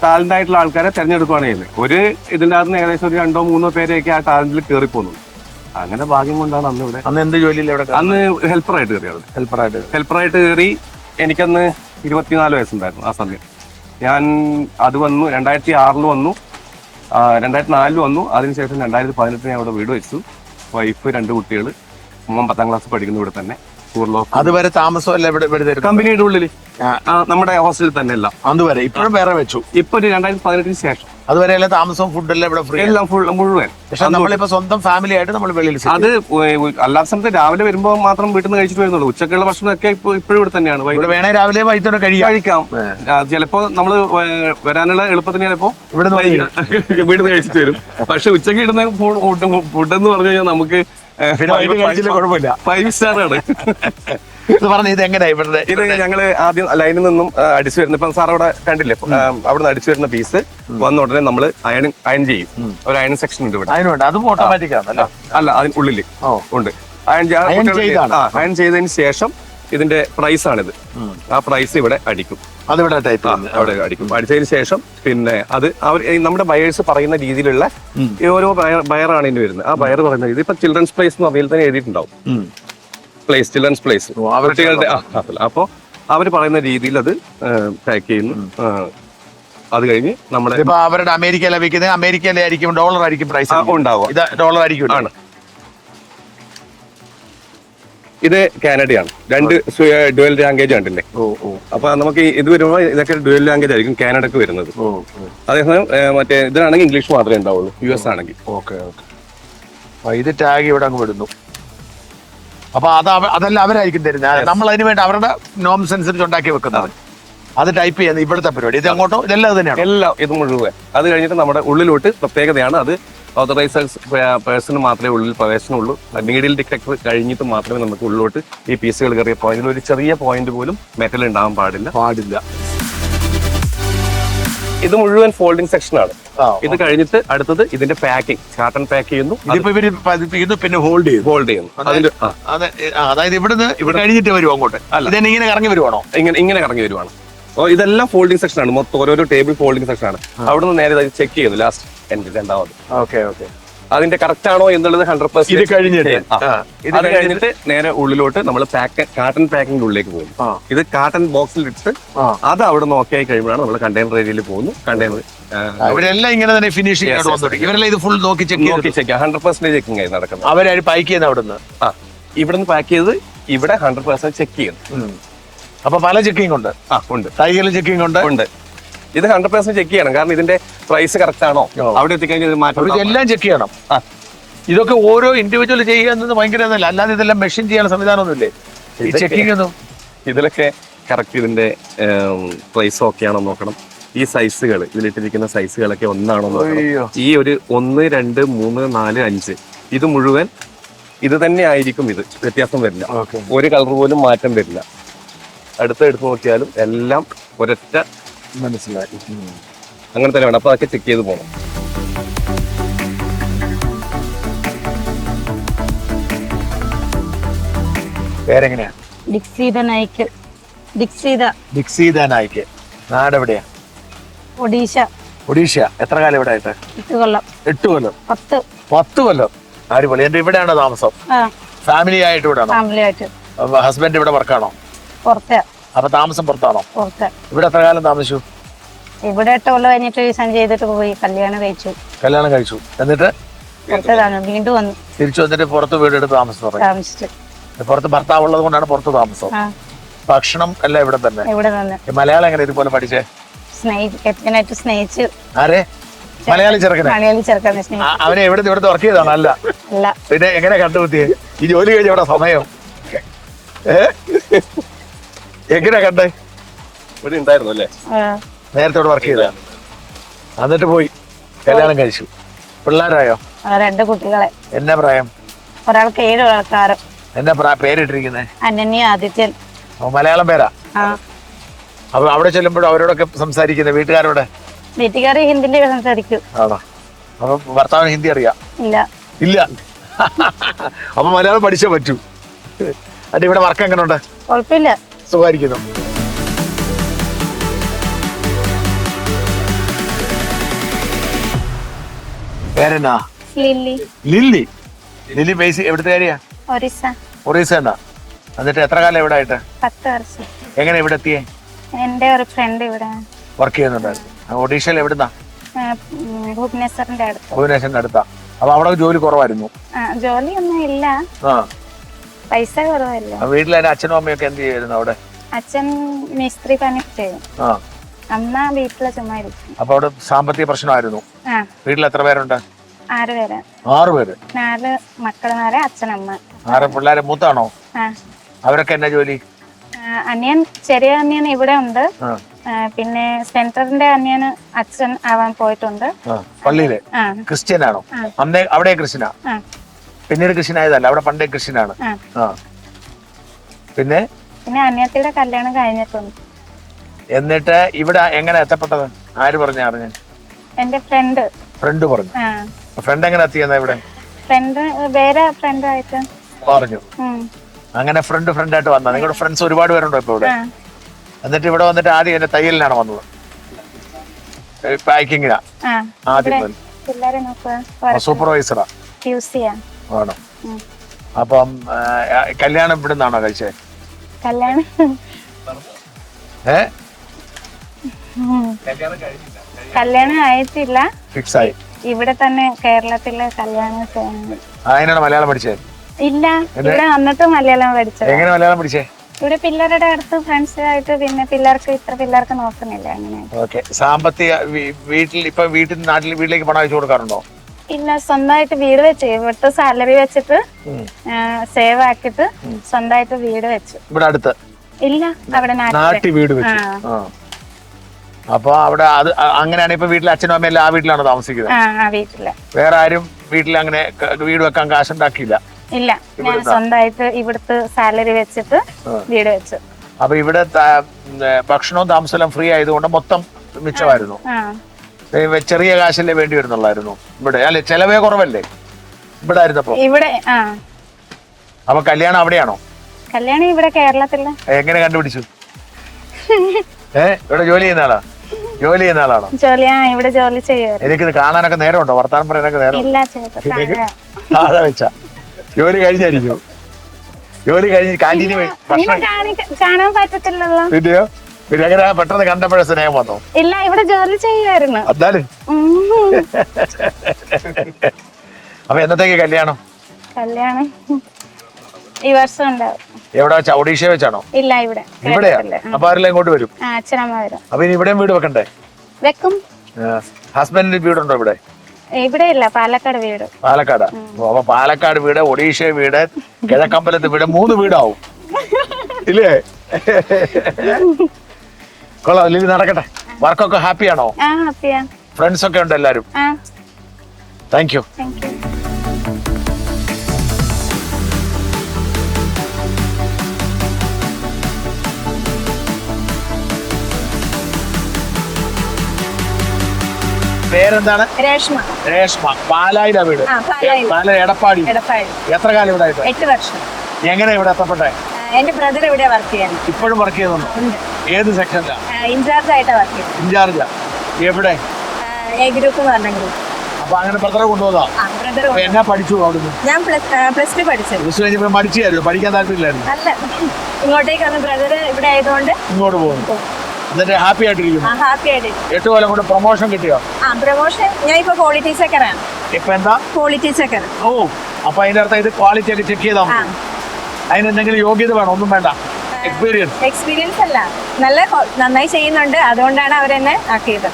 ടാലന്റ് ആയിട്ടുള്ള ആൾക്കാരെ തെരഞ്ഞെടുക്കുകയാണ് ചെയ്യുന്നത്. ഒരു ഇതിൻ്റെ അകത്ത് ഏകദേശം ഒരു 2-3 പേരെയൊക്കെ ആ ടാലന്റിൽ കയറിപ്പോന്നു. അങ്ങനെ ഭാഗ്യം കൊണ്ടാണ് അന്ന് ഇവിടെ. അന്ന് എന്ത് ജോലിയിൽ? അന്ന് ഹെൽപ്പറായിട്ട് കയറിയത്. ഹെൽപ്പറായിട്ട് കയറി. എനിക്കന്ന് 24 വയസ്സുണ്ടായിരുന്നു ആ സമയം. ഞാൻ അത് വന്നു 2006 വന്നു, 2004 വന്നു. അതിനുശേഷം 2018 ഞാൻ ഇവിടെ വീട് വെച്ചു. വൈഫ്, 2 കുട്ടികൾ. മോൻ 10ാം ക്ലാസ് പഠിക്കുന്നു ഇവിടെ തന്നെ. അതുവരെ താമസമല്ല ഇവിടെ കമ്പനിയുടെ ഉള്ളിൽ നമ്മുടെ ഹോസ്റ്റലിൽ തന്നെ എല്ലാം. അതുവരെ ഇപ്പോഴും വേറെ വെച്ചു. ഇപ്പൊ ഒരു 2018 ശേഷം അതുവരെ എല്ലാം താമസവും ഫുഡെല്ലാം ഇവിടെ ഫ്രീ, എല്ലാം മുഴുവൻ. പക്ഷെ നമ്മളിപ്പോ സ്വന്തം ഫാമിലി ആയിട്ട് നമ്മൾ വെളിയിൽ അത് അല്ലാത്ത സമയത്ത് രാവിലെ വരുമ്പോൾ മാത്രം വീട്ടിൽ നിന്ന് കഴിച്ചിട്ട് വരുന്നുള്ളൂ. ഉച്ചക്കുള്ള ഭക്ഷണമൊക്കെ ഇപ്പോഴും ഇവിടെ തന്നെയാണ്. വേണേ രാവിലെ വൈകിട്ടോടെ കഴിക്കാം. ചിലപ്പോ നമ്മള് വരാനുള്ള എളുപ്പത്തിന് ചിലപ്പോ വീട്ടിൽ നിന്ന് കഴിച്ചിട്ട് വരും. പക്ഷെ ഉച്ചക്ക് ഇടുന്ന ഫുഡ് എന്ന് പറഞ്ഞു കഴിഞ്ഞാൽ നമുക്ക് 5 സ്റ്റാർ ആണ്. ഇത് എങ്ങനെയാ ഇവിടെ? ഇത് ഞങ്ങള് ആദ്യം ലൈനിൽ നിന്നും അടിച്ചു വരുന്ന, ഇപ്പൊ സാർ അവിടെ കണ്ടില്ലേ, അവിടെ നിന്ന് അടിച്ചു വരുന്ന പീസ് വന്ന ഉടനെ നമ്മള് അയൺ ചെയ്യും. ഒരു അയൺ സെക്ഷൻ ഉണ്ട് ഇവിടെ. അതും ഓട്ടോമാറ്റിക് ആണല്ലോ? അല്ല, അതിനുള്ളിൽ ഉണ്ട്. അയൺ ചെയ്തതിന് ശേഷം ഇതിന്റെ പ്രൈസ് ആണിത്. ആ പ്രൈസ് ഇവിടെ അടിക്കും. അതിവിടെ അവിടെ അടിക്കും. അടിച്ചതിന് ശേഷം പിന്നെ അത് അവർ നമ്മുടെ ബയേഴ്സ് പറയുന്ന രീതിയിലുള്ള ഓരോ ബയറാണ് ഇതിന് വരുന്നത്. ആ ബയർ പറയുന്ന രീതി ഇപ്പൊ ചിൽഡ്രൻസ് പ്ലേസ് എന്ന് പറഞ്ഞാൽ തന്നെ എഴുതിയിട്ടുണ്ടാവും. പ്ലേസ്, ചിൽഡ്രൻസ് പ്ലേസ്, കുട്ടികളുടെ. അപ്പൊ അവര് പറയുന്ന രീതിയിൽ അത് പാക്ക് ചെയ്യുന്നു. അത് കഴിഞ്ഞ് നമ്മുടെ അവരുടെ അമേരിക്കയിലെ വിൽക്കുന്നത് അമേരിക്കയിലായിരിക്കും, ഡോളർ ആയിരിക്കും പ്രൈസ് ഉണ്ടാവുക. ഇത് ഡോളർ ആയിരിക്കും. ആണ്. ഇത് കാനഡയാണ്. 2 ഡുവൽ ലാംഗ്വേജ് ഉണ്ടല്ലേ. അപ്പൊ നമുക്ക് ഇത് വരുമ്പോൾ ഇതൊക്കെ ഡുവൽ ലാംഗ്വേജ് ആയിരിക്കും കാനഡക്ക് വരുന്നത്. അതേസമയം മറ്റേ ഇതിനാണെങ്കിൽ ഇംഗ്ലീഷ് മാത്രമേ ഉണ്ടാവുള്ളൂ. US ആണെങ്കിൽ. ഇത് ടാഗ് ഇവിടെ അങ്ങ് വിടുന്നു. അപ്പൊ അതെല്ലാം അവരായിരിക്കും തരുന്നത്. നമ്മൾ അതിന് വേണ്ടി അവരുടെ നോംസ് അനുസരിച്ച് ഉണ്ടാക്കി വെക്കുന്നത്. അത് ടൈപ്പ് ചെയ്യുന്നത് ഇവിടുത്തെ പരിപാടി. ഇത് അങ്ങോട്ടോ ഇതെല്ലാം ഇത് തന്നെയാണ്. എല്ലാം ഇത് മുഴുവൻ. അത് കഴിഞ്ഞിട്ട് നമ്മുടെ ഉള്ളിലോട്ട് പ്രത്യേകതയാണ്. അത് ഓതറൈസേഴ്സ് പേഴ്സണ് മാത്രമേ ഉള്ളിൽ പ്രവേശനമുള്ളൂ. നീഡിൽ ഡിറ്റക്ടർ കഴിഞ്ഞിട്ട് മാത്രമേ നമുക്ക് ഉള്ളിലോട്ട് ഈ പീസുകൾ കയറിയ പോയിന്റിൽ ഒരു ചെറിയ പോയിന്റ് പോലും മെറ്റൽ ഉണ്ടാവാൻ പാടില്ല. ഇത് മുഴുവൻ ഫോൾഡിംഗ് സെക്ഷനാണ്. ഇത് കഴിഞ്ഞിട്ട് അടുത്തത് ഇതിന്റെ പാക്കിംഗ്, കാർട്ടൺ പാക്ക് ചെയ്യുന്നു. പിന്നെ ഹോൾഡ് ചെയ്യുന്നു. അതായത് ഇവിടുന്ന് ഇവിടെ കഴിഞ്ഞിട്ട് വരുമോ അങ്ങോട്ട്? അല്ല, ഇങ്ങനെ കറങ്ങി വരുവാണോ? ഇങ്ങനെ കറങ്ങി വരുവാണ്. ഇതെല്ലാം ഫോൾഡിംഗ് സെക്ഷൻ ആണ്. മൊത്തം ഓരോരോ ടേബിൾ ഫോൾഡിംഗ് സെക്ഷൻ ആണ്. അവിടുന്ന് നേരെ ചെക്ക് ചെയ്യുന്നു ലാസ്റ്റ് എൻഡ്, രണ്ടാമത്. അതിന്റെ കറക്റ്റ് ആണോ എന്നുള്ളത് 100% കഴിഞ്ഞിട്ട് നേരെ ഉള്ളിലോട്ട് നമ്മൾ കാർട്ടൺ പാക്കിംഗ് ഉള്ളിലേക്ക് പോകും. ഇത് കാർട്ടൺ ബോക്സിൽ ഇട്ട് അത് അവിടെ നോക്കിയായി കഴിയുമ്പോഴാണ് നമ്മൾ കണ്ടെയ്നർ ഏരിയയിൽ പോകുന്നു. കണ്ടെയ്നർ ഇവരെല്ലാം ഇങ്ങനെ തന്നെ ഫിനിഷിംഗ് ഇവരെല്ലാം ഇത് ഫുൾ നോക്കി ചെക്ക് 100% ചെക്കിംഗ് ആയി നടക്കുന്നത്. അവരാണ് പാക്ക് ചെയ്യുന്നത് അവിടുന്ന്. ഇവിടുന്ന് പാക്ക് ചെയ്ത് ഇവിടെ 100% ചെക്ക് ചെയ്യുന്നു. അപ്പൊ പല ചെക്കിംഗ് ഉണ്ട്. തൈകൾ ചെക്കിംഗ് ഉണ്ട്. ഇത് 100% ചെക്ക് ചെയ്യണം. കാരണം ഇതിന്റെ പ്രൈസ് കറക്റ്റ് ആണോ, അവിടെ എത്തിക്കഴിഞ്ഞാൽ മാറ്റം എല്ലാം ചെക്ക് ചെയ്യണം. ഇതൊക്കെ ഓരോ ഇൻഡിവിജ്വൽ ചെയ്യുന്നത് ഭയങ്കര അല്ലാതെ ഇതെല്ലാം മെഷീൻ ചെയ്യാൻ സംവിധാനമൊന്നുമില്ലേ ഈ ചെക്കിംഗ് ഒന്നും? ഇതിലൊക്കെ കറക്റ്റ് ഇതിന്റെ പ്രൈസ് ഓക്കെ ആണോ നോക്കണം. ഈ സൈസുകൾ, ഇതിലിട്ടിരിക്കുന്ന സൈസുകളൊക്കെ ഒന്നാണോ നോക്കണം. ഈ ഒരു 1, 2, 3, 4, 5 ഇത് മുഴുവൻ ഇത് തന്നെ ആയിരിക്കും. ഇത് വ്യത്യാസം വരില്ല. ഒരു കളർ പോലും മാറ്റം വരില്ല. അടുത്ത് എടുത്ത് നോക്കിയാലും എല്ലാം ഒരൊറ്റ മനസ്സിലായി. അങ്ങനെ തന്നെ വേണം. അപ്പൊ അതൊക്കെ ചെക്ക് ചെയ്ത് പോകണം. പേരെങ്ങനെയാ? ദിക്സീത നായിക്ക്. ദിക്സീത നായിക്ക്. നാടെവിടെയാ? ഒഡീഷ. ഒഡീഷ. എത്ര കാലം ഇവിടെ ആയിട്ട്? 8 കൊല്ലം. 8 കൊല്ലം. 10 കൊല്ലം. അടിപൊളി. എന്റെ ഇവിടെയാണോ താമസം? ഫാമിലി ആയിട്ട് ഇവിടെ ആണോ? ഫാമിലി ആയിട്ട്. ഹസ്ബൻഡ് ഇവിടെ വർക്കാണോ? പുറത്തെ. അപ്പൊ താമസം പുറത്താണോ? പുറത്തെ. ഇവിടെ എത്ര കാലം താമസിച്ചു? ഇവിടെ 8 കൊല്ലം കഴിഞ്ഞിട്ട് വിസം ചെയ്തിട്ട് പോയി കല്യാണം കഴിച്ചു. എന്നിട്ട് പുറത്തേതാണ്. വീണ്ടും വന്നു തിരിച്ചു വന്നിട്ട് പുറത്ത് വീടെടുത്ത് താമസിച്ചു. പുറത്ത് ഭർത്താവ് ഉള്ളത് കൊണ്ടാണ് പുറത്ത് താമസം. ഭക്ഷണം എല്ലാം ഇവിടെ തന്നെ. ഇവിടെ തന്നെ. മലയാളം എങ്ങനെ ഇതുപോലെ പഠിച്ചേ? സ്നേഹിച്ചു. സ്നേഹിച്ചു. ആരെ? മലയാളി ചെറുക്കനെ. മലയാളി ചെറുക്കനെ സ്നേഹിച്ചു. അവനെ ഇവിടുത്തെ വർക്ക് ചെയ്താണോ? അല്ല. പിന്നെ എങ്ങനെ കണ്ടുപിടിയേ? ഈ ജോലി കഴിഞ്ഞ ഇവിടെ സമയം എങ്ങനെയാ കണ്ടേ? ഇവിടെ ഉണ്ടായിരുന്നു അല്ലേ? നേരത്തെ ഇവിടെ വർക്ക് ചെയ്ത എന്നിട്ട് പോയി കല്യാണം കഴിച്ചു. പിള്ളേരായോ? 2 കുട്ടികളെ. എന്നാ പ്രായം? ഒരാൾക്ക് 7, ഒരാൾക്ക് 6. എന്നാ പേരിട്ടിരിക്കുന്നേ? അനന്യ ആദിത്യൻ. മലയാളം പേരാ? അപ്പൊ അവിടെ ചെല്ലുമ്പോഴും അവരോടൊക്കെ സംസാരിക്കുന്നത് വീട്ടുകാരോടെ? വീട്ടുകാർ ഹിന്ദിയിൽ സംസാരിക്കും. ആണോ? അപ്പൊ ഭർത്താവിന് ഹിന്ദി അറിയാം? ഇല്ല. അപ്പൊ മലയാളം പഠിച്ചേ പറ്റൂ. അത് ഇവിടെ വർക്ക് എങ്ങനെ ഉണ്ട്? കുഴപ്പമില്ല. സുഖമായിരിക്കുന്നു. പേരെന്നാ? ലില്ലി. ലില്ലി ബേസ് എവിടുത്തെ ഏരിയ? ഒറീസ എന്നാ. എന്നിട്ട് എത്ര കാലം ഇവിടെ ആയിട്ട്? 10 വർഷം. എങ്ങനെ ഇവിടെ എത്തിയേ? എന്റെ ഒരു ഫ്രണ്ട് ഇവിടെ വർക്ക് ചെയ്യുന്നുണ്ടായിരുന്നു. ഒഡീഷയിൽ എവിടുന്നാ? ഭുവനേശ്വറിന്റെ അടുത്താ. അപ്പൊ അവിടെ ജോലി കുറവായിരുന്നു? ജോലിയൊന്നും ഇല്ല, പൈസ കുറവല്ല. വീട്ടിലെ അച്ഛനും അമ്മയൊക്കെ എന്ത് ചെയ്യുന്നു അവിടെ? അച്ഛൻ മിസ്ത്രി പണി ചെയ്യും, അമ്മ വീട്ടിലെ ചുമ്മാ ഇരിക്കും. അപ്പൊ അവിടെ സാമ്പത്തിക പ്രശ്നമായിരുന്നു. വീട്ടിൽ എത്ര പേരുണ്ട്? 6 പേര്. 6 പേര്. 4 മക്കളമാരെ, അച്ഛനമ്മ. 6 പിള്ളേരെ മൂത്താണോ? അവരൊക്കെ എന്നാ ജോലി? അനിയൻ, ചെറിയ അനിയൻ ഇവിടെ ഉണ്ട്. പിന്നെ സെന്ററിന്റെ അനിയന് അച്ഛൻ ആവാൻ പോയിട്ടുണ്ട് പള്ളിയില്. ക്രിസ്ത്യൻ ആണോ? അന്നേ അവിടെ ക്രിസ്ത്യനാ? പിന്നീട് ക്രിസ്ത്യൻ ആയതല്ല, അവിടെ പണ്ടേ ക്രിസ്ത്യനാണ്. പിന്നെ അനിയത്തിയുടെ കല്യാണം കഴിഞ്ഞിട്ടുണ്ട്. എന്നിട്ട് ഇവിടെ എങ്ങനെ എത്തപ്പെട്ടത്? ആര് പറഞ്ഞു അറിഞ്ഞ? എന്റെ ഫ്രണ്ട് പറഞ്ഞു. ഫ്രണ്ട് എങ്ങനെ എത്തിയെന്നാ ഇവിടെ? ഫ്രണ്ട് വേറെ ഫ്രണ്ടായിട്ട് പറഞ്ഞു. അങ്ങനെ ഫ്രണ്ടായിട്ട് വന്ന നിങ്ങളുടെ ഫ്രണ്ട്സ് ഒരുപാട് പേരുണ്ടോ ഇപ്പൊ ഇവിടെ? എന്നിട്ട് ഇവിടെ വന്നിട്ട് ആദ്യം എന്റെ തയ്യലിനാണ് വന്നത്, പാക്കിങ്ങിനാ ആദ്യം. സൂപ്പർവൈസറാ ആണോ? അപ്പം കല്യാണം ഇവിടെ നിന്നാണോ കഴിച്ചേ? കല്യാണം ആയിട്ടില്ല, ഫിക്സ് ആയി. ഇവിടെ തന്നെ കേരളത്തിലെ കല്യാണം. അതിനാണ് മലയാളം പഠിച്ചേ? ഇല്ല, ഇവിടെ വന്നിട്ട് മലയാളം പഠിച്ചത്. എങ്ങനെ മലയാളം പഠിച്ചേ? ഇവിടെ പിള്ളേരുടെ അടുത്ത് ഫ്രണ്ട്സ് ആയിട്ട്, പിന്നെ ഇത്ര പിള്ളേർക്ക് നോക്കുന്നില്ല അങ്ങനെ. ഓക്കെ. സാമ്പത്തിക വീട്ടിൽ വീട്ടിലേക്ക് പണം അയച്ചു കൊടുക്കാറുണ്ടോ? ഇല്ല, സ്വന്തമായിട്ട് വീട് വെച്ച്, ഇവിടുത്തെ സാലറി വെച്ചിട്ട് സേവ് ആക്കിട്ട് സ്വന്തമായിട്ട് വീട് വെച്ചു. ഇവിടെ അടുത്ത്? ഇല്ല, അവിടെ നാട്ടിൽ വീട് വെച്ചു. അപ്പൊ അവിടെ അത് അങ്ങനെയാണ്. ഇപ്പൊ വീട്ടിലെ അച്ഛനും അമ്മയും എല്ലാം ആ വീട്ടിലാണ് താമസിക്കുന്നത്? വീട്ടില്. വേറെ ആരും വീട്ടിൽ അങ്ങനെ വീട് വെക്കാൻ കാശുണ്ടാക്കിയില്ല? ഇല്ല, ഞാൻ സ്വന്തമായിട്ട് ഇവിടുത്തെ സാലറി വെച്ചിട്ട് വീട് വെച്ചു. അപ്പൊ ഇവിടെ ഭക്ഷണവും താമസവും ഫ്രീ ആയതുകൊണ്ട് മൊത്തം മിച്ചമായിരുന്നു. ചെറിയ കാശല്ലേ വേണ്ടി വരുന്നുള്ളായിരുന്നു ഇവിടെ? അല്ലെ, ചെലവേ കുറവല്ലേ ഇവിടെ ആയിരുന്നപ്പോ? ഇവിടെ. അപ്പൊ കല്യാണം അവിടെയാണോ? കല്യാണം ഇവിടെ കേരളത്തില്. എങ്ങനെ കണ്ടുപിടിച്ചു? ഇവിടെ ജോലി ചെയ്യുന്ന ആളാണോ? ഇവിടെ ജോലി ചെയ്യുക. എനിക്കിത് കാണാനൊക്കെ നേരമുണ്ടോ? വർത്താനം പറയാനൊക്കെ നേരം? ഇല്ല, താഴെ വെച്ചാ ജോലി കഴിഞ്ഞായിരിക്കും. ജോലി കഴിഞ്ഞ് കാന്റീന് കാണാൻ പറ്റത്തില്ലല്ലോ. പിന്നെ എങ്ങനെ പെട്ടെന്ന് കണ്ടപ്പോഴേ സ്നേഹം വന്നോ? ഇല്ല, ഇവിടെ ജോലി ചെയ്യുമായിരുന്നു. എന്നാലും അപ്പൊ എന്നത്തേക്ക് കല്യാണം ഈ വർഷം ഉണ്ടാവും. എവിടെ വെച്ചാ? ഒഡീഷ വെച്ചാണോ? ഇല്ല, ഇവിടെയാ. അപ്പൊ ആരെല്ലാം ഇങ്ങോട്ട് വരും? അച്ഛനമ്മ വരും. അപ്പൊ ഇനി ഇവിടെയും വീട് വെക്കണ്ടേ? വെക്കും. ഹസ്ബൻഡിന് വീടുണ്ടോ ഇവിടെ? ഇവിടെ ഇല്ല, പാലക്കാട് വീട്. പാലക്കാടാ? അപ്പൊ പാലക്കാട് വീട്, ഒഡീഷ വീട്, കിഴക്കമ്പലത്ത് വീട്, 3 വീടാവും ഇല്ലേ? കൊള്ളാം. ലില്ലി നടക്കട്ടെ. വർക്കൊക്കെ ഹാപ്പിയാണോ? ഫ്രണ്ട്സ് ഒക്കെ ഉണ്ട് എല്ലാരും? Thank you. പേരെന്താണ്? രേഷ്മ. രേഷ്മ. പാലായില വീട്. പാല എടപ്പാടി. എത്ര കാലം ഇവിടെ ആയിട്ട്? 8 വർഷം. എങ്ങനെ ഇവിടെ എത്തപ്പെട്ടെ? എന്റെ ബ്രദർ ഇവിടെ വർക്ക് ചെയ്യുന്നു. ഇപ്പോഴും വർക്ക് ചെയ്യുന്നുണ്ടോ? ഏത് സെക്ഷനിലാണ്? ഇൻചാർജ് ആയിട്ടാ വർക്ക് ചെയ്യുന്നത്. ഇൻചാർജാ. എവിടെ? എ ഗ്രൂപ്പ് എന്ന് പറഞ്ഞ ഗ്രൂപ്പ്. അപ്പൊ അങ്ങനെ ബ്രദറെ കൊണ്ടുപോകാ. എന്നാ പഠിച്ചു അവിടുന്ന്? ഞാൻ പ്ലസ് ടു പഠിച്ചത്. പ്ലസ് ടു കഴിഞ്ഞപ്പോ പഠിച്ചായിരുന്നു, പഠിക്കാൻ താല്പര്യമില്ലായിരുന്നു? അല്ല, ഇങ്ങോട്ടേക്ക് വന്ന് ബ്രദർ ഇവിടെ ആയതുകൊണ്ട് ഇങ്ങോട്ട് പോകുന്നു. എന്നിട്ട് ഹാപ്പി ആയിട്ടിരിക്കുന്നു. ഹാപ്പി ആയിട്ട്. 8 കൊല്ലം കൊണ്ട് പ്രൊമോഷൻ കിട്ടിയോ? പ്രൊമോഷൻ ഞാൻ ഇപ്പൊ ക്വാളിറ്റി ചെക്കറാണ്. ഇപ്പൊ എന്താ? Quality checker. ഓ, അപ്പൊ അതിന്റെ അർത്ഥം ഇത് ക്വാളിറ്റി ഒക്കെ ചെക്ക് ചെയ്താൽ മതി. അതിന് എന്തെങ്കിലും യോഗ്യത വേണം? ഒന്നും വേണ്ട. എക്സ്പീരിയൻസ് അല്ല, നന്നായി ചെയ്യുന്നുണ്ട്, അതുകൊണ്ടാണ് അവരെന്നെ ആക്കിയത്.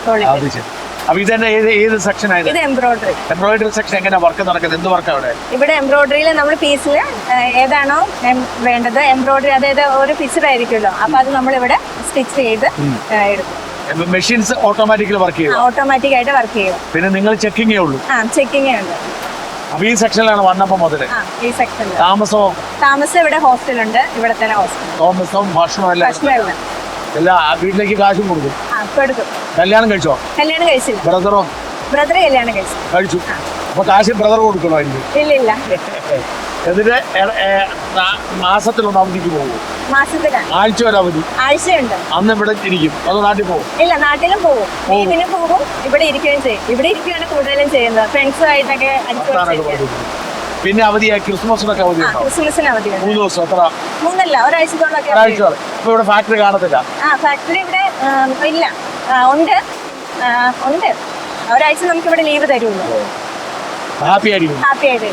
അപ്പൊ ഇതെന്നെ ഏത് സെക്ഷൻ ആയത്? ഇത് എംബ്രോയിഡറി. എംബ്രോയിഡറി സെക്ഷൻ എങ്ങനെ വർക്ക് നടക്കുന്നത്? എന്ത് വർക്ക് അവിടെ? ഇവിടെ എംബ്രോയിഡറിയിൽ നമ്മൾ പീസിൽ ഏതാണോ വേണ്ടത് എംബ്രോയിഡറി, അതായത് ഒരു പിക്ചർ ആയിരിക്കുമല്ലോ, അപ്പൊ അത് നമ്മൾ ഇവിടെ സ്റ്റിച്ച് ചെയ്ത് എടുക്കും. മെഷീൻസ് ഓട്ടോമാറ്റിക്കലി വർക്ക് ചെയ്യും? ഓട്ടോമാറ്റിക് ആയിട്ട് വർക്ക് ചെയ്യും. പിന്നെ നിങ്ങൾ ചെക്കിങ്ങേ ഉള്ളൂ? ചെക്കിങ്ങേ ഉണ്ട്. അപ്പൊ ഈ സെക്ഷനിലാണ് വന്നപ്പോ മുതല്? ഈ സെക്ഷനിൽ. താമസം ഇവിടെ ഹോസ്റ്റലുണ്ട്, ഇവിടെ തന്നെ ഹോസ്റ്റൽ. താമസവും ഭക്ഷണവും എല്ലാം എല്ലാ വീട്ടിലേക്ക് കാശും കൊടുക്കും? കല്യാണം കഴിച്ചോ? കല്യാണം കഴിച്ചില്ല. ബ്രദർ കല്യാണം കഴിച്ചു. അപ്പൊ കാശ് ബ്രദർ കൊടുക്കണമായിരിക്കും? ഇല്ല. എന്നിട്ട് മാസത്തിലൊന്ന് അവധിക്ക് പോകും? ആഴ്ച ഒരു അവധി? ആഴ്ചയുണ്ട്. അന്ന് ഇവിടെ ഇരിക്കും? അത് നാട്ടിൽ പോകും? ഇല്ല, നാട്ടിലും പോകും, ലീവിന് പോകും, ഇവിടെ ഇരിക്കുകയും ചെയ്യും. ഇവിടെ ഇരിക്കുകയാണ് കൂടുതലും ചെയ്യുന്നത്, ഫ്രണ്ട്സുമായിട്ടൊക്കെ. പിന്നെ അവധിയായി ക്രിസ്മസിനൊക്കെ അവധി? ക്രിസ്മസിന് അവധി 3 ദിവസം. എത്ര? 3 അല്ല, ഒരാഴ്ചത്തോളൊക്കെ. അപ്പൊ ഇവിടെ ഫാക്ടറി കാണത്തില്ല? ഫാക്ടറി ഇവിടെ ഇല്ല. ഉണ്ട്. ഒരാഴ്ച നമുക്ക് ഇവിടെ ലീവ് തരുള്ളൂ. ഹാപ്പി ആയിരിക്കും. ഹാപ്പി ആയിട്ട്.